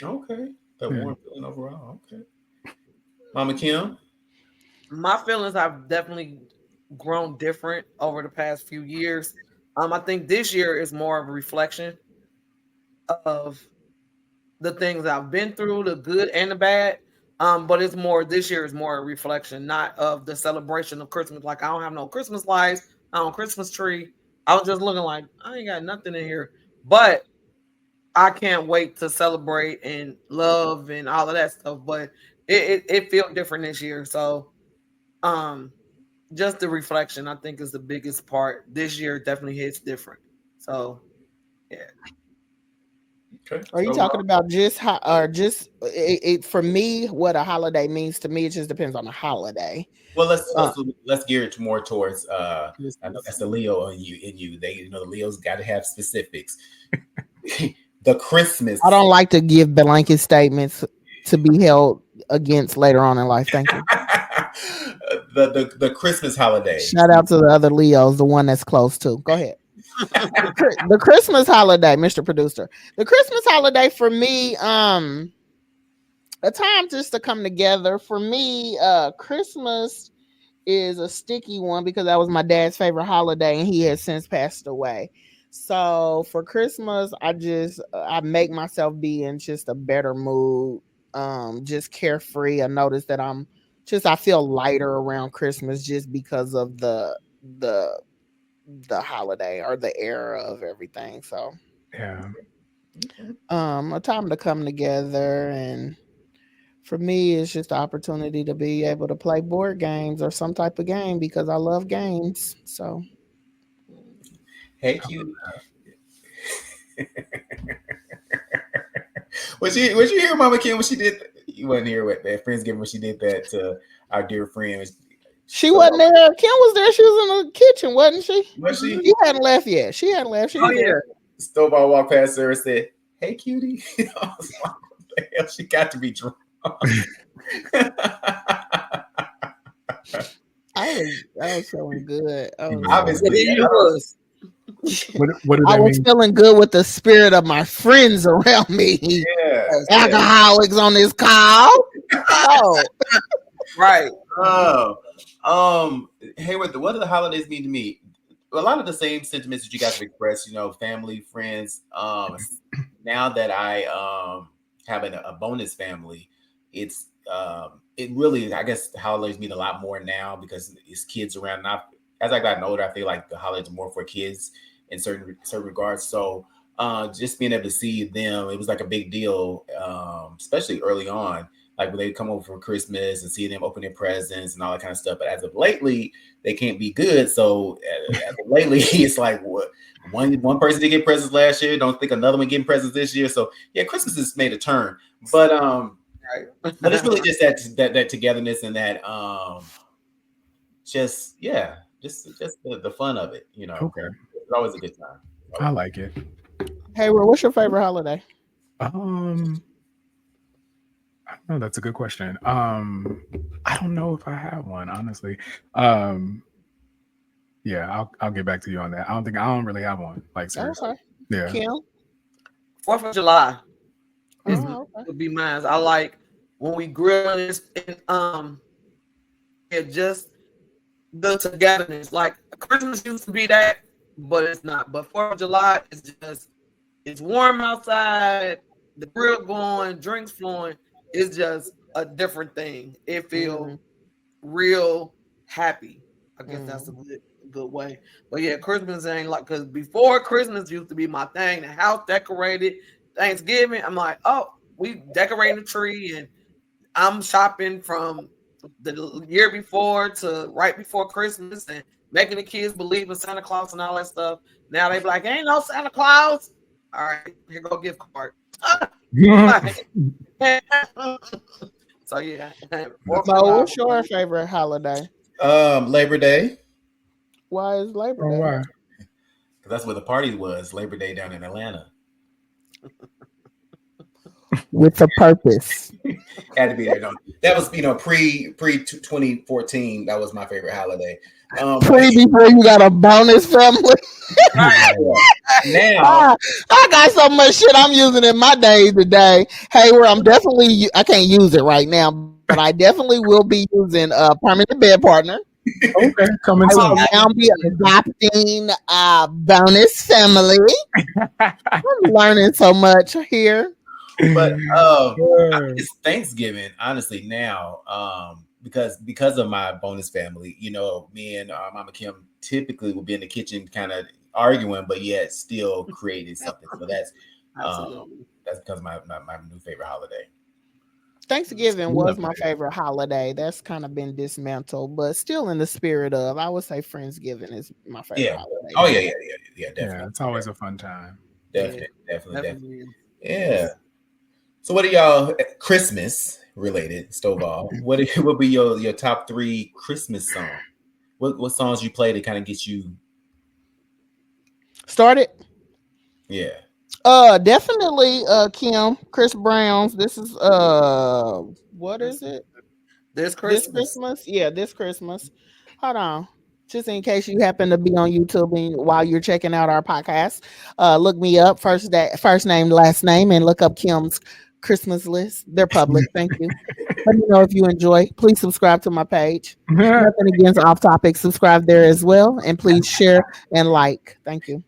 Okay. Warm feeling overall. Okay. Mama Kim? My feelings have definitely grown different over the past few years. I think this year is more of a reflection of the things I've been through, the good and the bad. But it's more this year is more a reflection, not of the celebration of Christmas. Like I don't have no Christmas lights, I don't Christmas tree. I was just looking like I ain't got nothing in here. But I can't wait to celebrate and love and all of that stuff. But it felt different this year. So just the reflection I think is the biggest part. This year definitely hits different. So yeah. Okay. Are you talking about just how, or just it for me? What a holiday means to me, it just depends on the holiday. Well, let's gear it more towards. I know that's the Leo in you. They, the Leos got to have specifics. The Christmas. I don't like to give blanket statements to be held against later on in life. Thank you. the Christmas holiday. Shout out to the other Leos, the one that's close to. Go ahead. The Christmas holiday, Mr. Producer. The Christmas holiday for me, a time just to come together. For me, Christmas is a sticky one because that was my dad's favorite holiday and he has since passed away. So for Christmas, I make myself be in just a better mood, just carefree. I notice that I feel lighter around Christmas just because of the holiday or the era of everything. So yeah, a time to come together, and for me it's just the opportunity to be able to play board games or some type of game because I love games. So hey, cute. Was you hear Mama Kim when she did? You wasn't here with that Friendsgiving when she did that to our dear friend. She wasn't there. Kim was there. She was in the kitchen, wasn't she? Was she? She hadn't left yet. She hadn't left. She was there. Stovall walked past her and said, "Hey, cutie." I was like, what the hell? She got to be drunk. I was feeling good. Obviously, it was. What did I that was mean? feeling good with the spirit of my friends around me. Yeah. Alcoholics on this call. Oh, Right. Hayward, what do the holidays mean to me? A lot of the same sentiments that you guys have expressed, family, friends. Now that I have a bonus family, it really, I guess the holidays mean a lot more now because it's kids around. Now, as I got older, I feel like the holidays are more for kids in certain regards. So just being able to see them, it was like a big deal, especially early on. Like when they come over for Christmas and see them open their presents and all that kind of stuff. But as of lately, they can't be good. So as of lately, it's like what one person did get presents last year. Don't think another one getting presents this year. So yeah, Christmas has made a turn. But but it's really just that togetherness and that just the fun of it. Okay. It's always a good time. I like it. Hayward, what's your favorite holiday? I don't know. That's a good question. I don't know if I have one, honestly. Yeah, I'll get back to you on that. I don't really have one. Like seriously. Okay. Yeah. Kim? 4th of July Okay. would be mine. I like when we grill and just the togetherness. Like Christmas used to be that, but it's not. But 4th of July is it's warm outside, the grill going, drinks flowing. It's just a different thing. It feels real happy. I guess that's a good way. But yeah, Christmas ain't like, because before Christmas used to be my thing. The house decorated. Thanksgiving, I'm like, oh, we decorating the tree, and I'm shopping from the year before to right before Christmas and making the kids believe in Santa Claus and all that stuff. Now they be like, ain't no Santa Claus. All right, here go gift card. So yeah. What's your favorite holiday? Labor Day. Why is Labor Day? Why? Because that's where the party was, Labor Day down in Atlanta. With a purpose. Had to be there. No, that was pre 2014. That was my favorite holiday. Before you got a bonus family. Now I got so much shit I'm using in my day today. Hayward, I can't use it right now, but I definitely will be using a permanent bed partner. Okay, coming I soon. will now be adopting a bonus family. I'm learning so much here. But it's Thanksgiving, honestly, now. Because of my bonus family, you know, me and Mama Kim typically will be in the kitchen kind of arguing, but yet still creating something. So that's because my new favorite holiday. Thanksgiving was my favorite holiday. That's kind of been dismantled, but still in the spirit of, I would say Friendsgiving is my favorite holiday. Oh yeah, definitely. Yeah, it's always a fun time. Definitely. Yeah. So what are y'all Christmas related, Stovall? What would be your top 3 Christmas songs? What songs you play to kind of get you started? Yeah. Definitely Kim, Chris Brown's. This is what is it? This Christmas? This Christmas? Yeah, this Christmas. Hold on. Just in case you happen to be on YouTube and while you're checking out our podcast, look me up, first name, last name, and look up Kim's Christmas list. They're public. Thank you. Let me know if you enjoy. Please subscribe to my page. Nothing against Off Topic. Subscribe there as well, and please share and like. Thank you.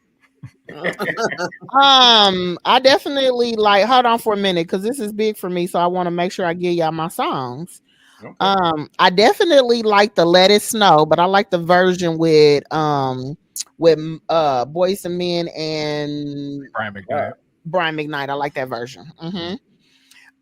I definitely like. Hold on for a minute, because this is big for me, so I want to make sure I give y'all my songs. Okay. I definitely like the Let It Snow, but I like the version with Boyz II Men and Brian McKnight. I like that version.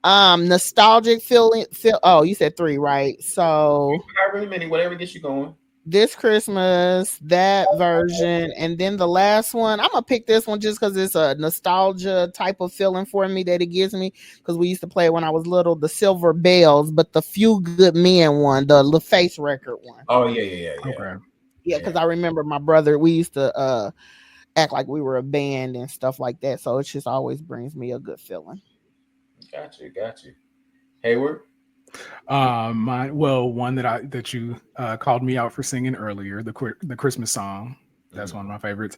Nostalgic feeling. Oh, you said 3, right? So not really many. Whatever gets you going. This Christmas, that version, and then the last one. I'm gonna pick this one just because it's a nostalgia type of feeling for me that it gives me, because we used to play it when I was little, the Silver Bells, but the Few Good Men one, the LaFace record one. Oh yeah. Okay. Yeah, because I remember my brother, we used to act like we were a band and stuff like that, so it just always brings me a good feeling. Got you. Hayward. One that you called me out for singing earlier, the Christmas song. That's one of my favorites.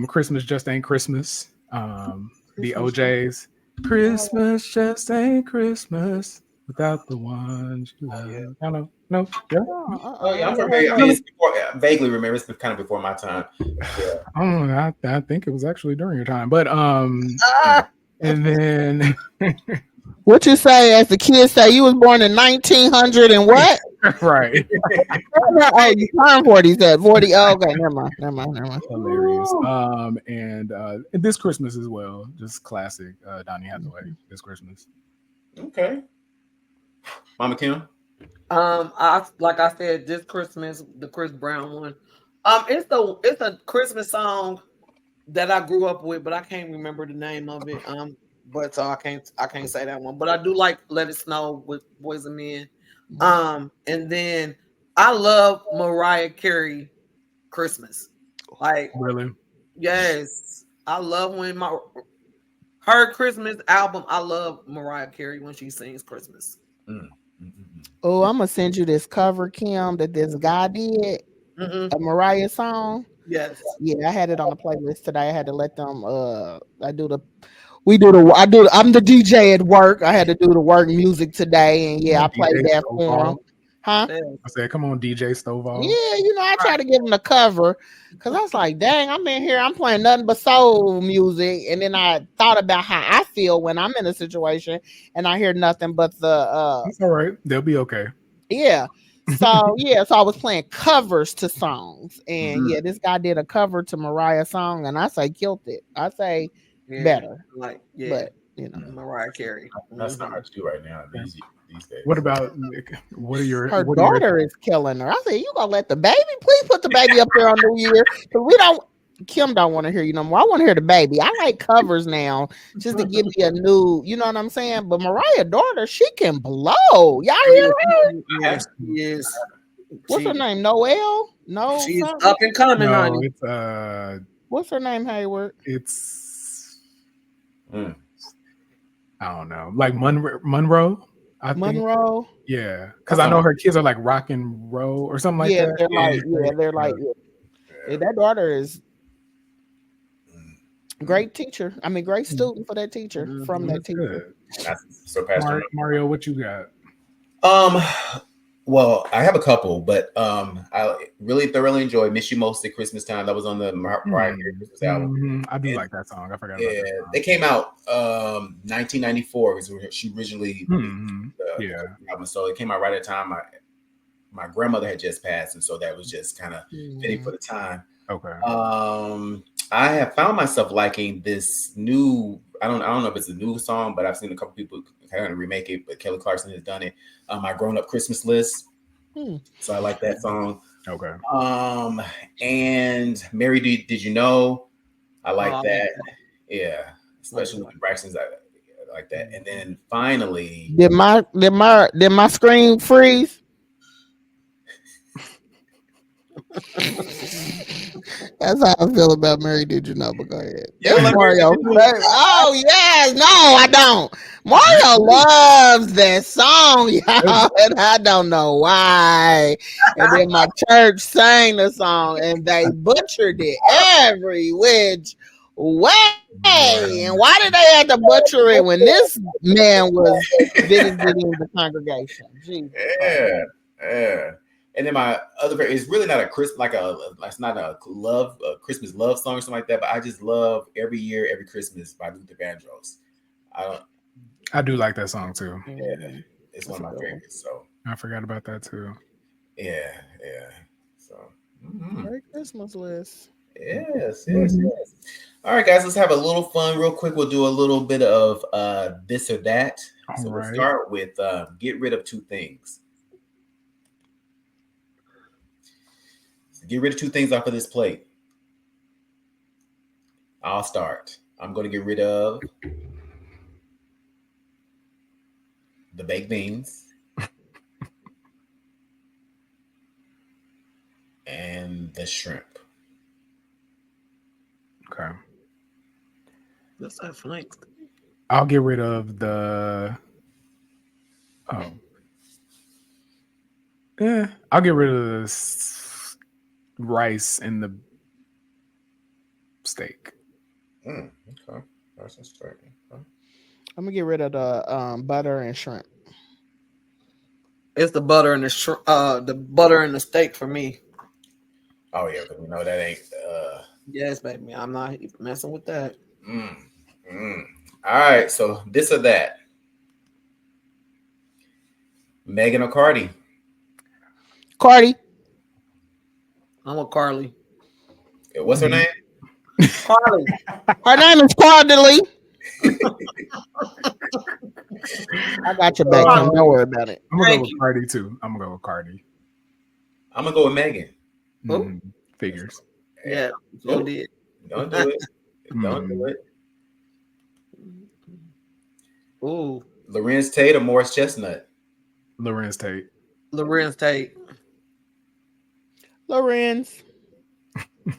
Christmas Just Ain't Christmas. The OJs. Christmas just ain't Christmas without the ones you love. I don't know. Yeah. I'm from Vegas. I mean, I vaguely remember. It's kind of before my time. Yeah. I think it was actually during your time, but and then. What you say, as the kids say, you was born in 1900 and what? Right. Oh, you turned 40. Said 40. Oh, okay, never mind. Hilarious. And this Christmas as well, just classic. Donny Hathaway. This Christmas. Okay. Mama Kim. Like I said, this Christmas, the Chris Brown one. It's a Christmas song that I grew up with, but I can't remember the name of it. But so I can't say that one. But I do like Let It Snow with Boyz II Men. And then I love Mariah Carey Christmas. Like, really? Yes. I love when her Christmas album, I love Mariah Carey when she sings Christmas. Oh, I'm gonna send you this cover, Kim, that this guy did. A Mariah song. Yes. Yeah, I had it on the playlist today. I had to let them I'm the DJ at work. I had to do the work music today, and I played that for him. Huh? I said, come on, DJ Stovall. Yeah, I try to give him the cover, because I was like, dang, I'm in here, I'm playing nothing but soul music. And then I thought about how I feel when I'm in a situation and I hear nothing but the It's all right. They'll be okay. Yeah. So I was playing covers to songs. And this guy did a cover to Mariah's song, and I say killed it. I say better. But Mariah Carey. That's not hard to do right now these days. What about her daughter is killing her. I said, you gonna let the baby? Please put the baby up there on New Year, because Kim don't want to hear you no more. I want to hear the baby. I like covers now, just to give me a new, you know what I'm saying? But Mariah's daughter, she can blow. Y'all hear her? Yes. What's her name? Noelle? No, she's up and coming, honey. It's what's her name, Hayward? It's I don't know, like Monroe. Monroe. Yeah, because I know her kids are like Rock and Roll or something like that. They're like that daughter is great teacher. I mean, great student for that teacher from that teacher. So Pastor Mario, what you got? Well, I have a couple, but I really thoroughly enjoyed "Miss You Most" at Christmas time. That was on the Mariah Carey Christmas album. I do like that song. I forgot about Yeah, that song. they came out 1994 is where she originally yeah. album. So it came out right at the time my grandmother had just passed, and so that was just kind of fitting for the time. Okay. I have found myself liking this new. I don't know if it's a new song, but I've seen a couple people kind of remake it. But Kelly Clarkson has done it. My Grown Up Christmas List. So I like that song. Okay. And Mary, did you know? I like that. Yeah, especially with Braxton's. I like that. And then finally, did my screen freeze? That's how I feel about Mary. Did you know? But go ahead. Yeah, Mario. Oh yes, no, I don't. Mario loves that song, y'all, and I don't know why. And then my church sang the song, and they butchered it every which way. And why did they have to butcher it when this man was visiting the congregation? Jesus. Yeah. And then my other favorite is really not a it's not a Christmas love song or something like that, but I just love Every Year, Every Christmas by Luther Vandross. I do like that song too. Yeah, it's one of my favorites. So I forgot about that too. Yeah. So Merry Christmas list. Yes. All right, guys, let's have a little fun real quick. We'll do a little bit of this or that. So we'll start with get rid of two things. Get rid of two things off of this plate. I'll start. I'm going to get rid of the baked beans and the shrimp. Okay. That's that flank. I'll get rid of the. I'll get rid of the rice and the steak. Okay. Rice and steak. Okay. I'm gonna get rid of the butter and shrimp. It's the butter and the butter and the steak for me. Oh yeah, because we know that ain't. Yes, baby. I'm not even messing with that. All right, so this or that. Megan or Cardi? Cardi. I'm with Carly. What's her name? Carly. Her name is Carly. I got your back. Don't worry about it. I'm gonna go with Cardi too. I'm gonna go with Cardi. I'm gonna go with Megan. Figures. Yeah, so did. Don't do it. Don't do it. Ooh. Lorenz Tate or Morris Chestnut? Lorenz Tate. Lorenz Tate. Lorenz. I'm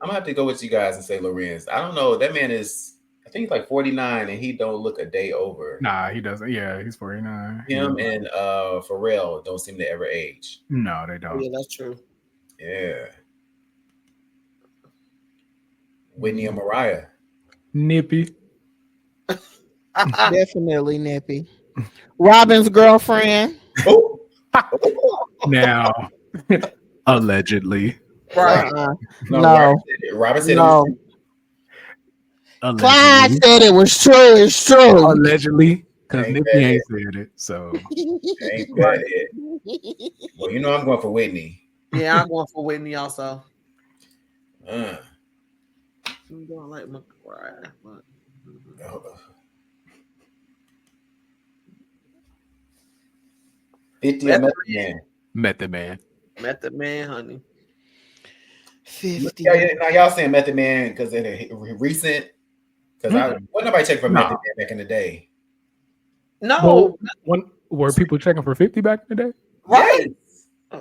gonna have to go with you guys and say Lorenz. I don't know. That man is, I think he's like 49 and he don't look a day over. Nah, he doesn't. Yeah, he's 49. Him and Pharrell don't seem to ever age. No, they don't. Yeah, that's true. Yeah. Whitney or Mariah? Nippy. Definitely Nippy. Robin's girlfriend. Oh. Now, allegedly. Right. No. Robin said no. Allegedly. Clyde said it was true. It's true. Allegedly, because Nippy ain't said it. So ain't that it? Well, you know I'm going for Whitney. Yeah, I'm going for Whitney also. Uh. I'm going like Mariah. Oh. 50 or Method Man? Method Man. Method Man, honey. 50. Yeah, now y'all saying Method Man because they're recent? Because I wasn't nobody checking for Method Man back in the day. No. Well, were people checking for 50 back in the day? Right.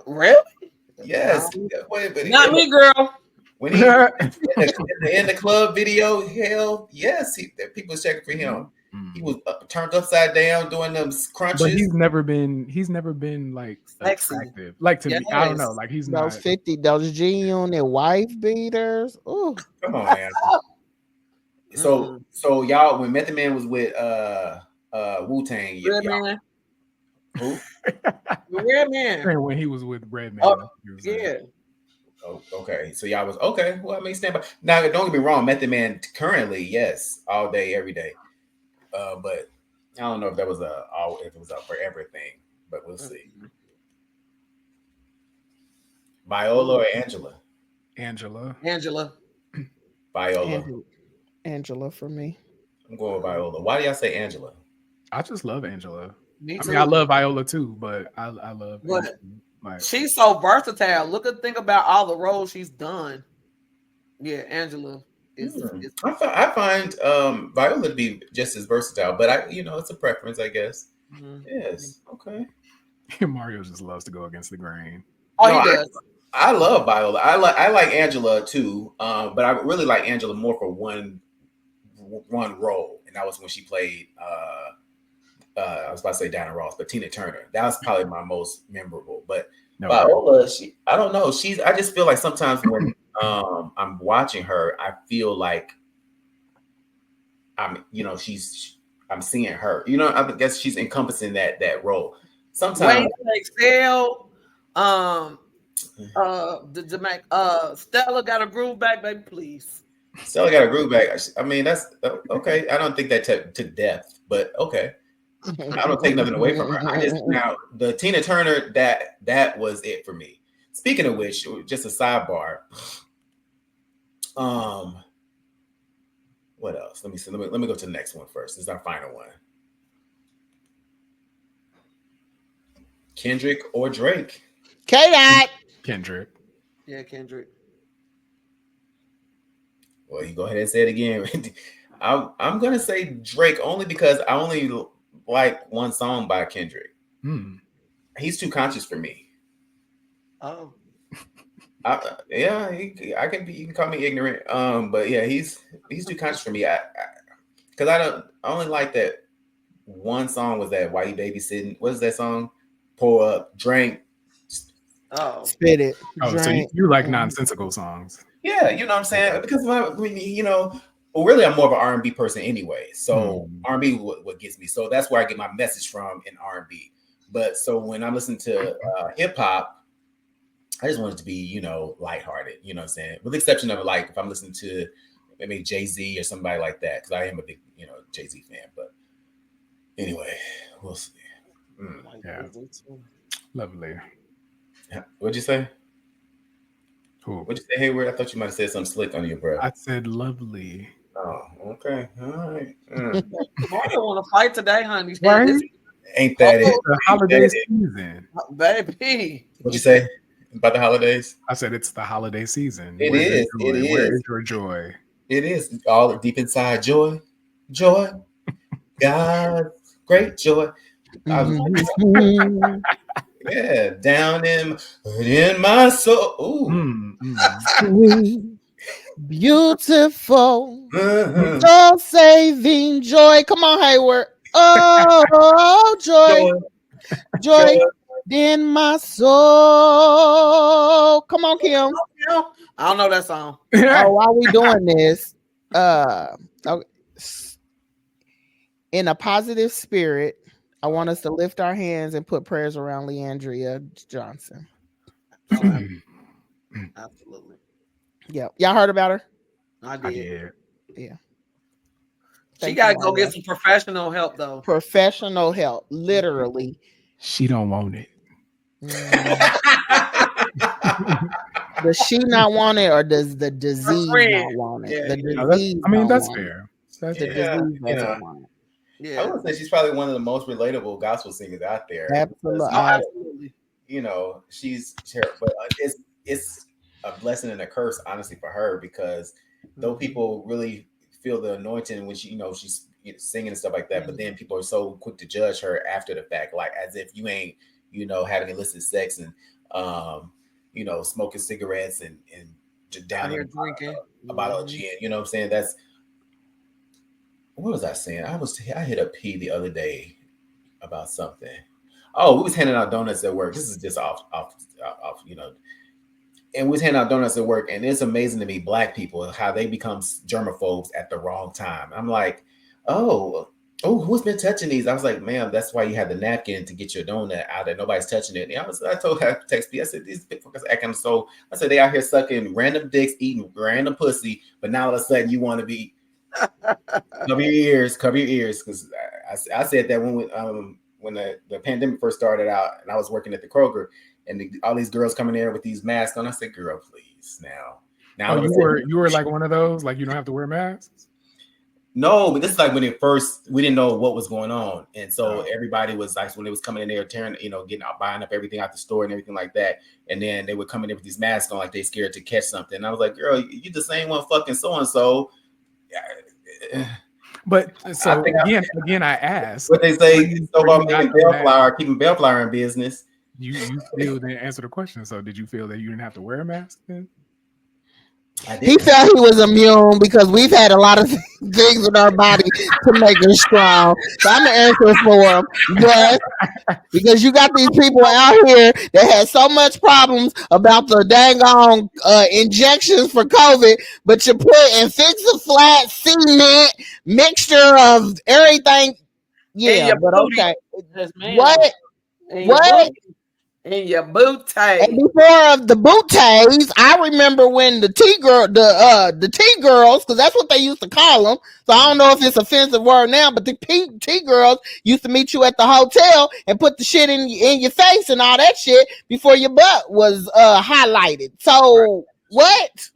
Really? Yes. Not me, girl. When he in the club video, hell yes, people was checking for him. He was turned upside down doing them crunches. But he's never been like attractive. Like to me, I don't know. Like he's not. Those 50, those G-Unit wife beaters. Ooh. Come on, man. So y'all, when Method Man was with Wu-Tang, Who? Redman. And when he was with Redman. Oh, yeah. Oh, okay. So y'all was okay. Well, I mean, stand by. Now, don't get me wrong. Method Man currently, yes, all day, every day. But I don't know if that was if it was a forever thing. But we'll see. Viola or Angela? Angela. Viola. Angela for me. I'm going with Viola. Why do y'all say Angela? I just love Angela. Me I too. mean, I love Viola too, but I love But Angela. Like, she's so versatile. Think about all the roles she's done. Yeah, Angela is. I find Viola to be just as versatile, but it's a preference, I guess. Yes. Okay. Mario just loves to go against the grain. Oh, he does. I love Viola. I like Angela too, but I really like Angela more for one role, and that was when she played. I was about to say Diana Ross, but Tina Turner. That was probably my most memorable. But Viola, I don't know. I just feel like sometimes when I'm watching her, I feel like I'm seeing her. I guess she's encompassing that role. Sometimes Excel, Stella got a groove back, baby, please. Stella got a groove back. I mean, that's okay. I don't think that to depth, but okay. I don't take nothing away from her. Now the Tina Turner, that was it for me. Speaking of which, just a sidebar. What else? Let me see. Let me go to the next one first. This is our final one. Kendrick or Drake? K-Dot. Kendrick. Yeah, Kendrick. Well, you go ahead and say it again. I'm gonna say Drake only because I only like one song by Kendrick. He's too conscious for me. Oh. Yeah, you can call me ignorant. But yeah, he's too conscious for me. Because I only like that one song was that Why You Babysitting. What is that song? Pour Up, Drink. Oh, spit it. Oh, drink. So you like nonsensical songs? Yeah, you know what I'm saying? Because really, I'm more of an R&B person anyway. So R&B what gets me. So that's where I get my message from in R&B. But so when I'm listening to hip hop, I just want it to be, lighthearted. You know what I'm saying? With the exception of like if I'm listening to maybe Jay-Z or somebody like that, because I am a big, Jay-Z fan. But anyway, we'll see. Yeah, lovely. What'd you say? Who? What'd you say, Hayward? I thought you might have said something slick under your breath. I said lovely. Oh, okay. All right. I don't want to fight today, honey. Right? Ain't that it? The holiday season. Baby. What'd you say about the holidays? I said it's the holiday season. It is. Where is your joy? It is all deep inside. Joy. God's great joy. Yeah, down in my soul. Sweet, beautiful, soul saving joy. Come on, Hayward. Oh, joy in my soul. Come on, Kim. I don't know that song. While we doing this, in a positive spirit, I want us to lift our hands and put prayers around Leandria Johnson. Absolutely. Yeah. Y'all heard about her? I did. Yeah. She got to go get some professional help, though. Professional help. Literally. She don't want it. Does she not want it, or does the disease not want it? The disease. That's fair. The disease doesn't want it. Yeah. I would say she's probably one of the most relatable gospel singers out there. Absolutely. But it's a blessing and a curse, honestly, for her, because though people really feel the anointing when she's singing and stuff like that, but then people are so quick to judge her after the fact, like as if you ain't, having illicit sex and smoking cigarettes and down here drinking a bottle of gin. You know what I'm saying? That's what was I saying? I hit a P the other day about something. Oh, we was handing out donuts at work. This is just off, and we was handing out donuts at work, and it's amazing to me, Black people, how they become germaphobes at the wrong time. I'm like, oh, oh, who's been touching these? I was like, ma'am, that's why you have the napkin to get your donut out there. Nobody's touching it. And I told her, text me, I said, these fuckers acting so. I said, they out here sucking random dicks, eating random pussy, but now all of a sudden you want to be cover your ears, because I said that when the pandemic first started out, and I was working at the Kroger, and all these girls coming there with these masks on. I said, girl, please, now. Oh, you were like one of those, like you don't have to wear masks. No, but this is like when we didn't know what was going on. And so everybody was like, when they was coming in there, tearing, getting out, buying up everything out the store and everything like that. And then they would come in there with these masks on, like they scared to catch something. And I was like, girl, you the same one fucking so-and-so. But so again, I asked. What they say, Stovall keeping Bellflower in business. You still didn't answer the question. So did you feel that you didn't have to wear a mask then? He felt he was immune because we've had a lot of things in our body to make us strong. So I'm gonna answer for him. Yes, because you got these people out here that had so much problems about the dang on injections for COVID, but you put and fix a flat cement mixture of everything. Yeah, but okay. What? In your booties. And before the booties, I remember when the T girls, because that's what they used to call them. So I don't know if it's an offensive word now, but the T girls used to meet you at the hotel and put the shit in your face and all that shit before your butt was highlighted. So what?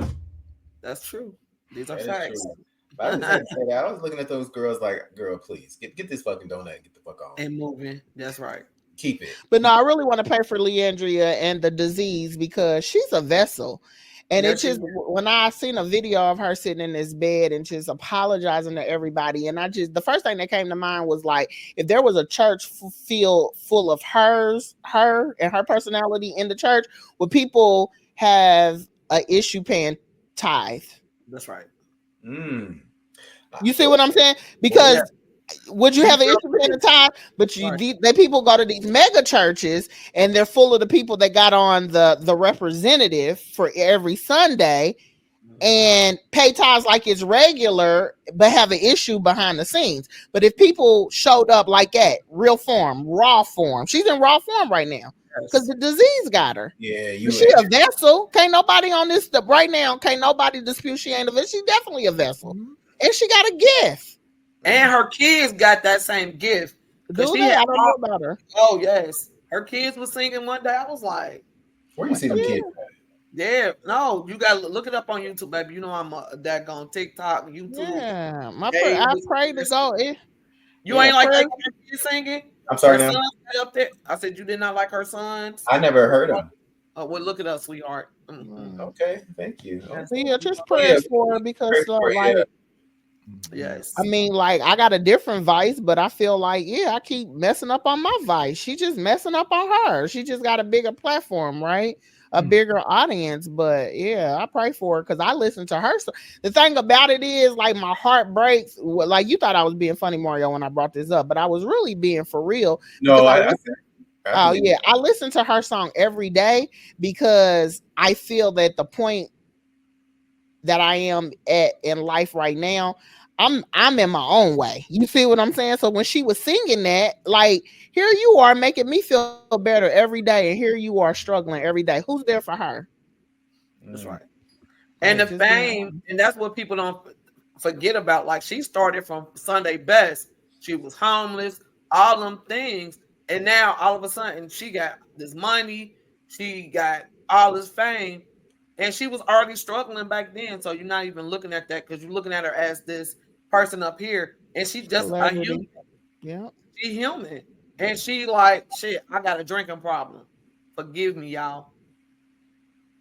That's true. These are facts. I was looking at those girls like, girl, please get this fucking donut and get the fuck on. And moving. That's right. Keep it. But no, I really want to pay for Leandria and the disease because she's a vessel. And it's just when I seen a video of her sitting in this bed and just apologizing to everybody, and the first thing that came to mind was like, if there was a church full of her and her personality in the church, would people have an issue paying tithe? That's right. You see what I'm saying? Because would you have an issue paying the tithe? But the people go to these mega churches and they're full of the people that got on the representative for every Sunday and pay tithes like it's regular, but have an issue behind the scenes. But if people showed up like that, real form, raw form, she's in raw form right now because the disease got her. Yeah, she a vessel. Can't nobody on this stuff right now. Can't nobody dispute she ain't a vessel. She's definitely a vessel, and she got a gift. And her kids got that same gift. I don't know about her. Oh, yes. Her kids was singing one day. I was like, where you see them kids? Yeah, no, you got to look it up on YouTube, baby. You know I'm a daggone TikTok, YouTube. Yeah, I pray to go. You ain't like that kid singing? I'm sorry, her sons up there. I said you did not like her sons. I never heard them. Oh, well, look it up, sweetheart. Okay, thank you. Yeah, just prayers for her because yes. I mean, like, I got a different vice, but I feel like, I keep messing up on my vice. She just messing up on her. She just got a bigger platform, right? A bigger audience. But I pray for her because I listen to her. So the thing about it is, like, my heart breaks. Like, you thought I was being funny, Mario, when I brought this up, but I was really being for real. No, I listen to her song every day because I feel that the point that I am at in life right now, I'm in my own way. You see what I'm saying? So when she was singing that, like, here you are making me feel better every day, and here you are struggling every day. Who's there for her? That's right. And the fame, and that's what people don't forget about. Like, she started from Sunday Best. She was homeless, all them things. And now all of a sudden she got this money, she got all this fame, and she was already struggling back then. So you're not even looking at that because you're looking at her as this person up here, and she's just a human. Yeah, she's human, and she like, shit, I got a drinking problem. Forgive me, y'all.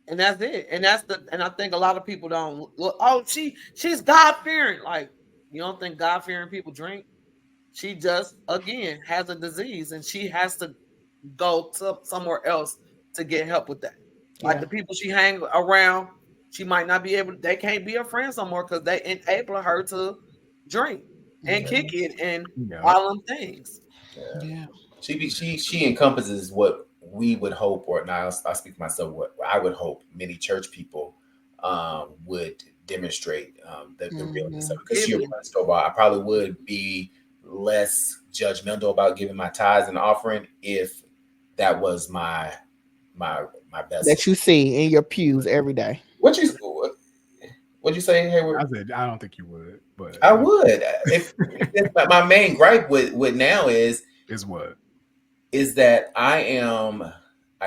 And that's it. And I think a lot of people don't look. Oh, she's God fearing. Like, you don't think God fearing people drink? She just again has a disease, and she has to go to somewhere else to get help with that. Like the people she hang around, she might not be able. They can't be her friends no more because they enable her to drink and kick it and all them things. She encompasses what we would hope, or now I speak for myself, what I would hope many church people would demonstrate the realness of it. Because she Stovall, I probably would be less judgmental about giving my tithes and offering if that was my best. That you see in your pews every day. What'd you say, Hayward? I said I don't think you would, but I would. If my main gripe with now is what? Is that I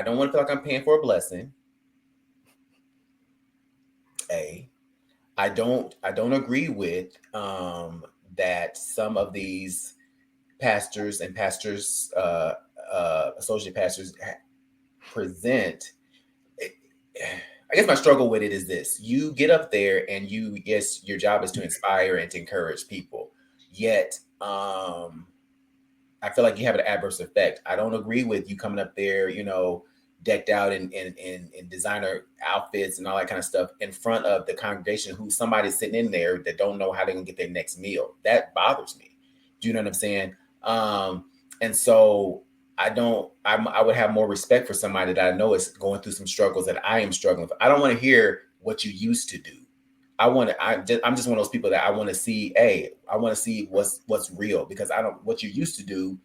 don't want to feel like I'm paying for a blessing. I don't agree with that some of these pastors and associate pastors present. I guess my struggle with it is this: you get up there and yes, your job is to inspire and to encourage people. Yet, I feel like you have an adverse effect. I don't agree with you coming up there, decked out in designer outfits and all that kind of stuff in front of the congregation who somebody's sitting in there that don't know how they're gonna get their next meal. That bothers me. Do you know what I'm saying? And so I would have more respect for somebody that I know is going through some struggles that I am struggling with. I don't want to hear what you used to do. I'm just one of those people that I want to see. I want to see what's real, because what you used to do.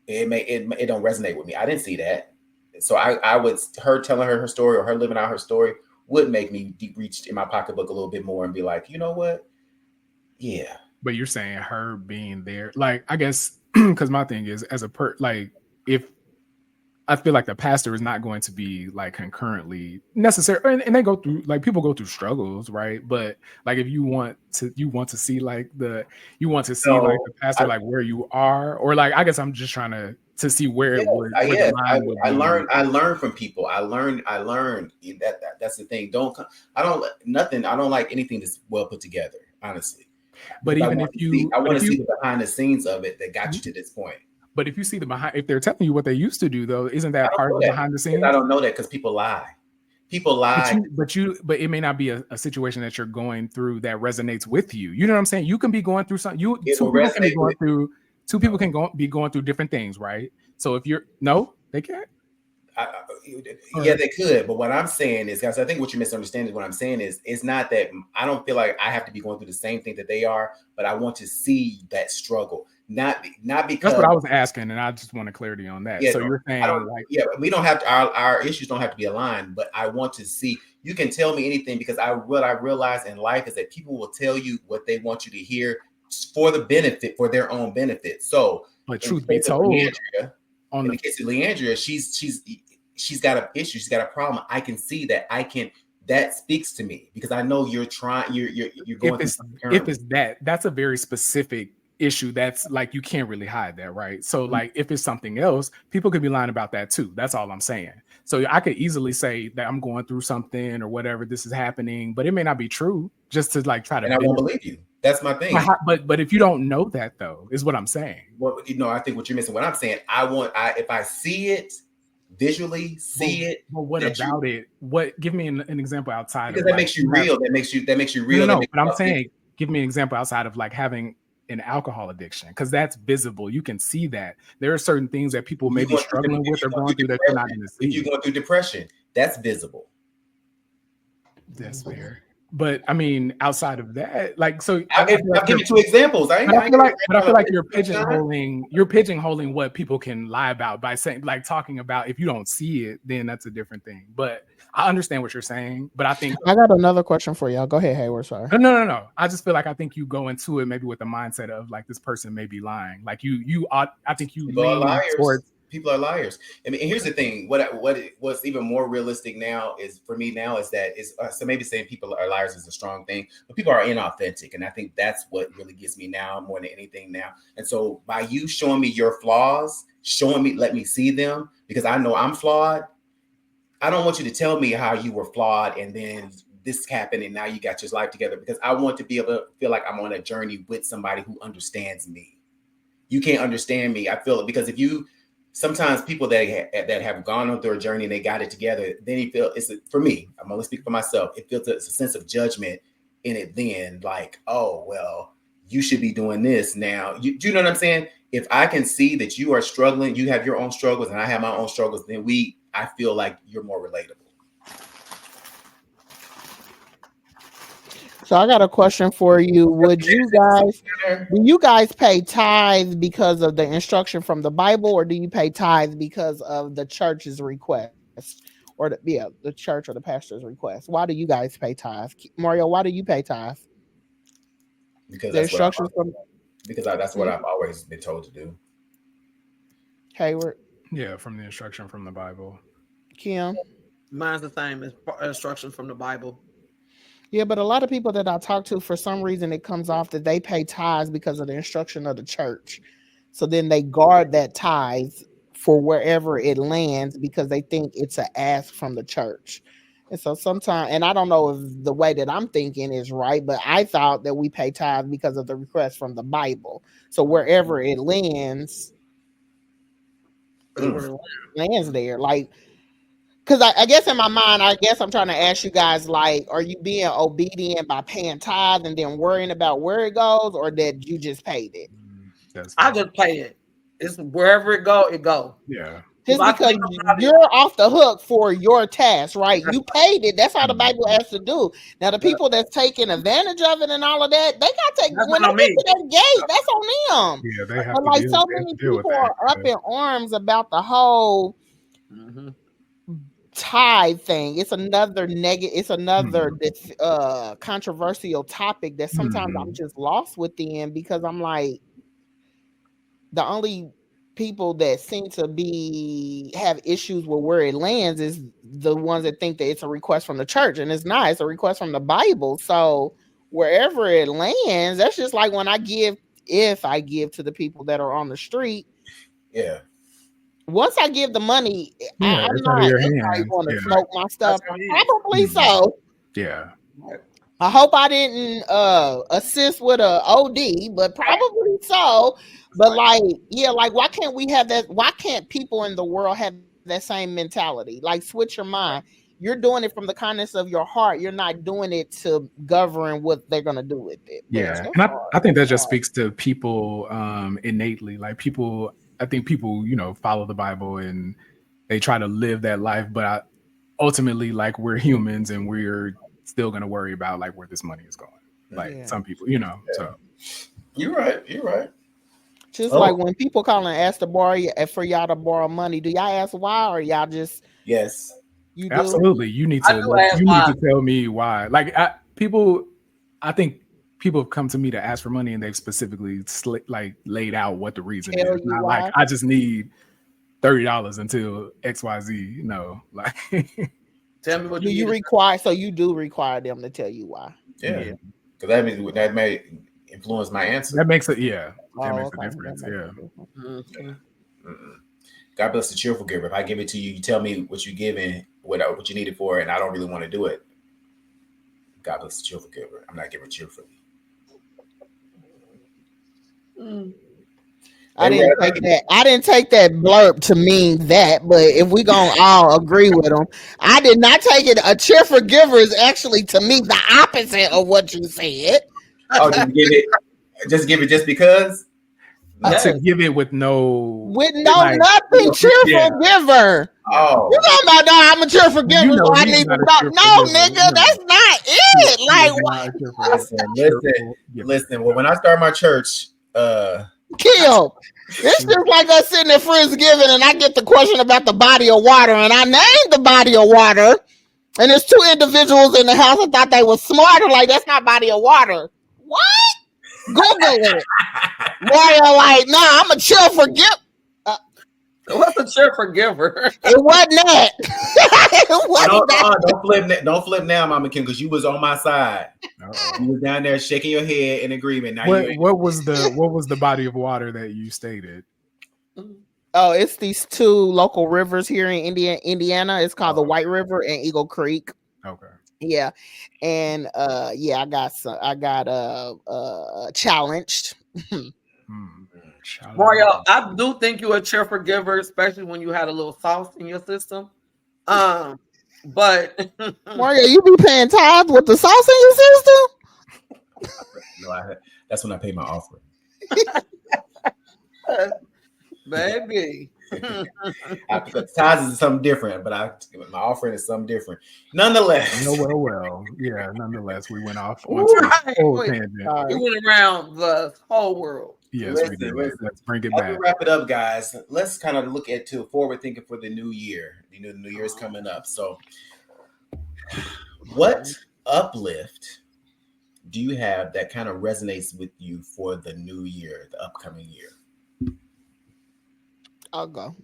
It don't resonate with me. I didn't see that. So her telling her story or her living out her story would make me reach in my pocketbook a little bit more and be like, you know what? Yeah. But you're saying her being there, like, I guess, because my thing is if I feel like the pastor is not going to be like concurrently necessary, and they go through, like, people go through struggles, right? But like, if you want to see like the pastor like where you are, or like, I guess I'm just trying to see where it would. I learned from people. I learned that's the thing. I don't like anything that's well put together, honestly. But even if I want to see the behind the scenes of it that got you to this point. But if you see if they're telling you what they used to do, though, isn't that part of the behind the scenes? I don't know that because people lie. People lie. But it may not be a situation that you're going through that resonates with you. You know what I'm saying? You can be going through something. Two people can be going through different things, right? So if they can't. Yeah, they could. But what I'm saying is, guys, I think what you're misunderstanding is what I'm saying is, it's not that I don't feel like I have to be going through the same thing that they are, but I want to see that struggle. Not because that's what I was asking, and I just want clarity on that. Yeah, so you're saying we don't have to, our issues don't have to be aligned, but I want to see. You can tell me anything, because what I realize in life is that people will tell you what they want you to hear for their own benefit. So, but truth be told, in the case of Leandria, she's got an issue, she's got a problem. I can see that. That speaks to me, because I know you're going if it's that's a very specific issue that's like, you can't really hide that, right? So like, if it's something else, people could be lying about that too. That's all I'm saying. So I could easily say that I'm going through something or whatever, this is happening, but it may not be true, just to like try to. And I won't believe you. That's my thing. But if you don't know that, though, is what I'm saying. Well, I think what you're missing. What I'm saying, if I see it visually, Well, what about it? Give me an example outside because that makes you real. That makes you real. No, but I'm saying, give me an example outside of like having an alcohol addiction, because that's visible. You can see that there are certain things that people may be struggling with or going through that you're not going to see. If you're going through depression, that's visible. That's fair. But I mean, outside of that, like, so I'll give you two examples. I feel like you're pigeonholing what people can lie about by saying, like, talking about if you don't see it, then that's a different thing. But I understand what you're saying. But I think I got another question for y'all. Go ahead, Hayward. Sorry. No. I just feel like I think you go into it maybe with the mindset of like, this person may be lying. Like I think you lean towards. People are liars. I mean, and here's the thing. What's even more realistic now is so maybe saying people are liars is a strong thing, but people are inauthentic, and I think that's what really gets me now more than anything now. And so by you showing me your flaws, let me see them, because I know I'm flawed. I don't want you to tell me how you were flawed and then this happened and now you got your life together, because I want to be able to feel like I'm on a journey with somebody who understands me. You can't understand me. I feel it because sometimes people that have gone on through a journey and they got it together, then you feel for me, I'm only speaking for myself. It feels it's a sense of judgment in it. Then like, oh, well, you should be doing this now. Do you know what I'm saying? If I can see that you are struggling, you have your own struggles and I have my own struggles, then I feel like you're more relatable. So I got a question for you. Do you guys pay tithes because of the instruction from the Bible, or do you pay tithes because of the church's request? Or the church or the pastor's request? Why do you guys pay tithes? Mario, why do you pay tithes? Because The that's instructions from that's what I've always been told to do. Hayward. Yeah, from the instruction from the Bible. Kim. Mine's the same as instructions from the Bible. Yeah, but a lot of people that I talk to, for some reason, it comes off that they pay tithes because of the instruction of the church. So then they guard that tithes for wherever it lands because they think it's an ask from the church. And so sometimes, and I don't know if the way that I'm thinking is right, but I thought that we pay tithes because of the request from the Bible. So wherever it lands, it lands there. Like, because I guess in my mind, I guess I'm trying to ask you guys, like, are you being obedient by paying tithe and then worrying about where it goes, or that you just paid it? I just pay it. It's wherever it go, it go. Yeah. Just because you're off the hook for your task, right? You paid it. That's how the Bible has to do. Now, the people that's taking advantage of it and all of that, they got to take when they get to that gate. That's on them. Yeah, they have but to like deal, so many people are up in arms about the whole tithe thing. It's another negative. It's another controversial topic that sometimes I'm just lost within, because I'm like, the only people that seem to have issues with where it lands is the ones that think that it's a request from the church, and it's not. It's a request from the Bible. So wherever it lands, that's just like when I give, if I give to the people that are on the street. Yeah. Once I give the money, yeah, I'm not going to smoke my stuff. Probably so. Yeah. I hope I didn't assist with a OD, but probably so. But like, yeah, like, why can't we have that? Why can't people in the world have that same mentality? Like, switch your mind. You're doing it from the kindness of your heart. You're not doing it to govern what they're gonna do with it. Yeah, and I think that just speaks to people innately. Like I think people, follow the Bible and they try to live that life, but ultimately, like, we're humans and we're still gonna worry about like where this money is going. Like some people, So you're right. Just like when people call and ask to borrow for y'all to borrow money, do y'all ask why, or y'all just you do? Absolutely. You need to tell me why. Like I think people have come to me to ask for money and they've specifically laid out what the reason is. Not like, I just need $30 until XYZ. No, like tell me what do you require. So you do require them to tell you why. Yeah. Because that means that may influence my answer. That makes it, that makes a difference. God bless the cheerful giver. If I give it to you, you tell me what you're giving, what you need it for, and I don't really want to do it. God bless the cheerful giver. I'm not giving cheerfully. I didn't take that blurb to mean that, but if we gonna all agree with them, I did not take it. A cheerful giver is actually, to me, the opposite of what you said. Oh, just give it just because? To give it with nothing. Cheerful giver. Oh, you talking about? No, I'm a cheerful giver. So I need to stop. No, nigga, that's not it. Like, listen. Well, when I start my church, Kill. It's just like us sitting at Friendsgiving and I get the question about the body of water, and I named the body of water, and there's two individuals in the house that thought they were smarter. Like, that's not body of water. What? Google it. Mario, like, nah, I'm a chill forgive. What's a cheer forgiver? It wasn't that. Don't flip now, Mama Kim, because you was on my side. You was down there shaking your head in agreement. Now what was the body of water that you stated? Oh, it's these two local rivers here in Indiana. It's called the White River and Eagle Creek. Okay. Yeah, and I got challenged. Mario, I do think you're a cheerful giver, especially when you had a little sauce in your system. But Mario, you be paying tithes with the sauce in your system? No, that's when I pay my offering. Baby. Tithes is something different, but my offering is something different. Nonetheless. Yeah, nonetheless, we went off onto a whole tangent. We went around the whole world. Yes, we did. Let's bring it back. As we wrap it up, guys, let's kind of look at forward thinking for the new year. The new year is coming up. So what uplift do you have that kind of resonates with you for the new year, the upcoming year? I'll go.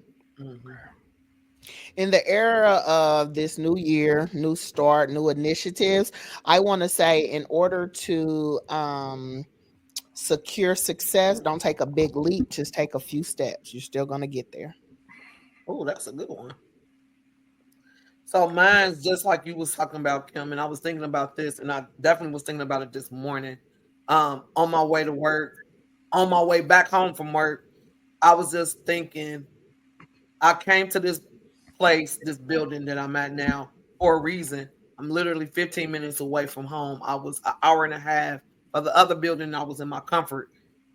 In the era of this new year, new start, new initiatives, I want to say in order to secure success, don't take a big leap, just take a few steps. You're still going to get there. Oh, that's a good one. So mine's just like you was talking about, Kim, and I was thinking about this, and I definitely was thinking about it this morning. On my way to work, on my way back home from work, I was just thinking, I came to this place, this building that I'm at now for a reason. I'm literally 15 minutes away from home. I was an hour and a half of the other building. I was in my comfort.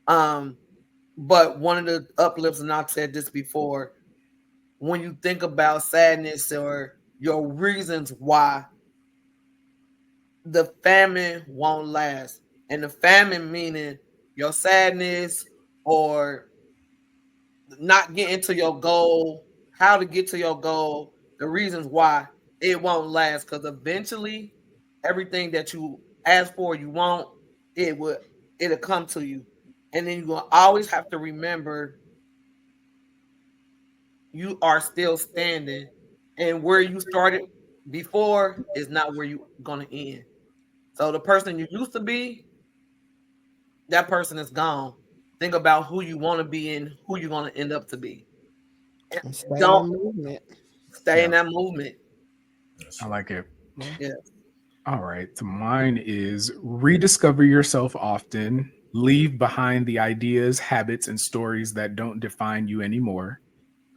But one of the uplifts, and I've said this before, when you think about sadness or your reasons why, the famine won't last. And the famine meaning your sadness or not getting to your goal, how to get to your goal, the reasons why it won't last. Because eventually, everything that you ask for, you want, it'll come to you. And then you're going to always have to remember you are still standing, and where you started before is not where you're going to end. So the person you used to be, that person is gone. Think about who you want to be and who you're going to end up to be. Don't stay in that movement. I like it. Yeah. All right. So mine is rediscover yourself often. Leave behind the ideas, habits, and stories that don't define you anymore.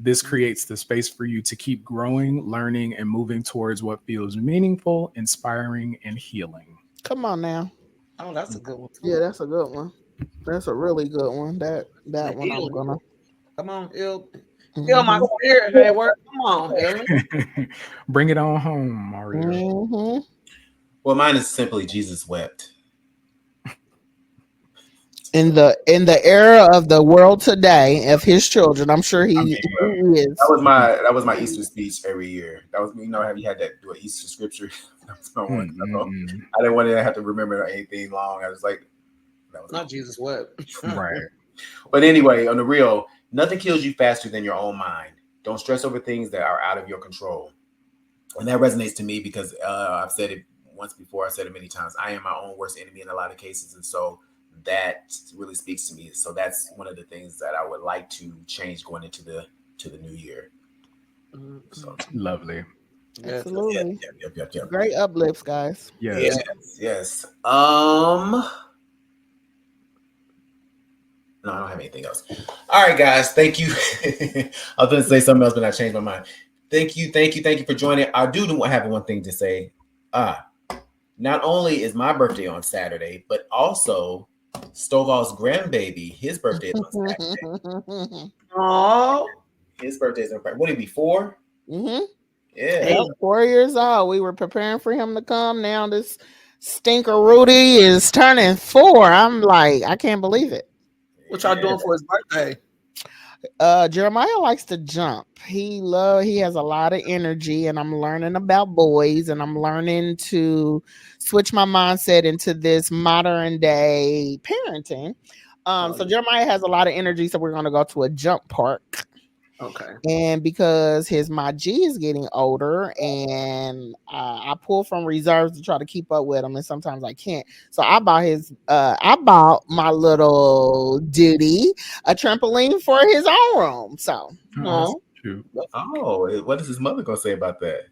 This creates the space for you to keep growing, learning, and moving towards what feels meaningful, inspiring, and healing. Come on now. Oh, that's a good one. Yeah, that's a good one. That's a really good one. That one I'm gonna. Come on, heal my spirit, Hayward. Come on, Helen. Bring it on home, Mario. Well, mine is simply Jesus wept. In the era of the world today of his children, I'm sure he is. That was my Easter speech every year. That was, how you had that do an Easter scripture. That was my one. I didn't want to have to remember anything long. I was like, that was not Jesus wept. Right. But anyway, on the real, nothing kills you faster than your own mind. Don't stress over things that are out of your control. And that resonates to me because I've said it once before. I said it many times. I am my own worst enemy in a lot of cases, and so that really speaks to me. So that's one of the things that I would like to change going into the new year. So, lovely. Absolutely. Yep. Great uplifts, guys. Yes. No, I don't have anything else. All right, guys. Thank you. I was going to say something else, but I changed my mind. Thank you for joining. I do have one thing to say. Not only is my birthday on Saturday, but also Stovall's grandbaby, his birthday is on Saturday. Oh, his birthday is on Friday. Would it be 4? Mm-hmm. Yeah. 4 years old. We were preparing for him to come. Now this stinker Rudy is turning 4. I'm like, I can't believe it. What y'all doing for his birthday? Jeremiah likes to jump. He has a lot of energy, and I'm learning about boys, and I'm learning to switch my mindset into this modern day parenting. So Jeremiah has a lot of energy, so we're going to go to a jump park. Okay. And because my G is getting older, and I pull from reserves to try to keep up with him, and sometimes I can't. So I bought my little duty a trampoline for his own room. So what is his mother gonna say about that?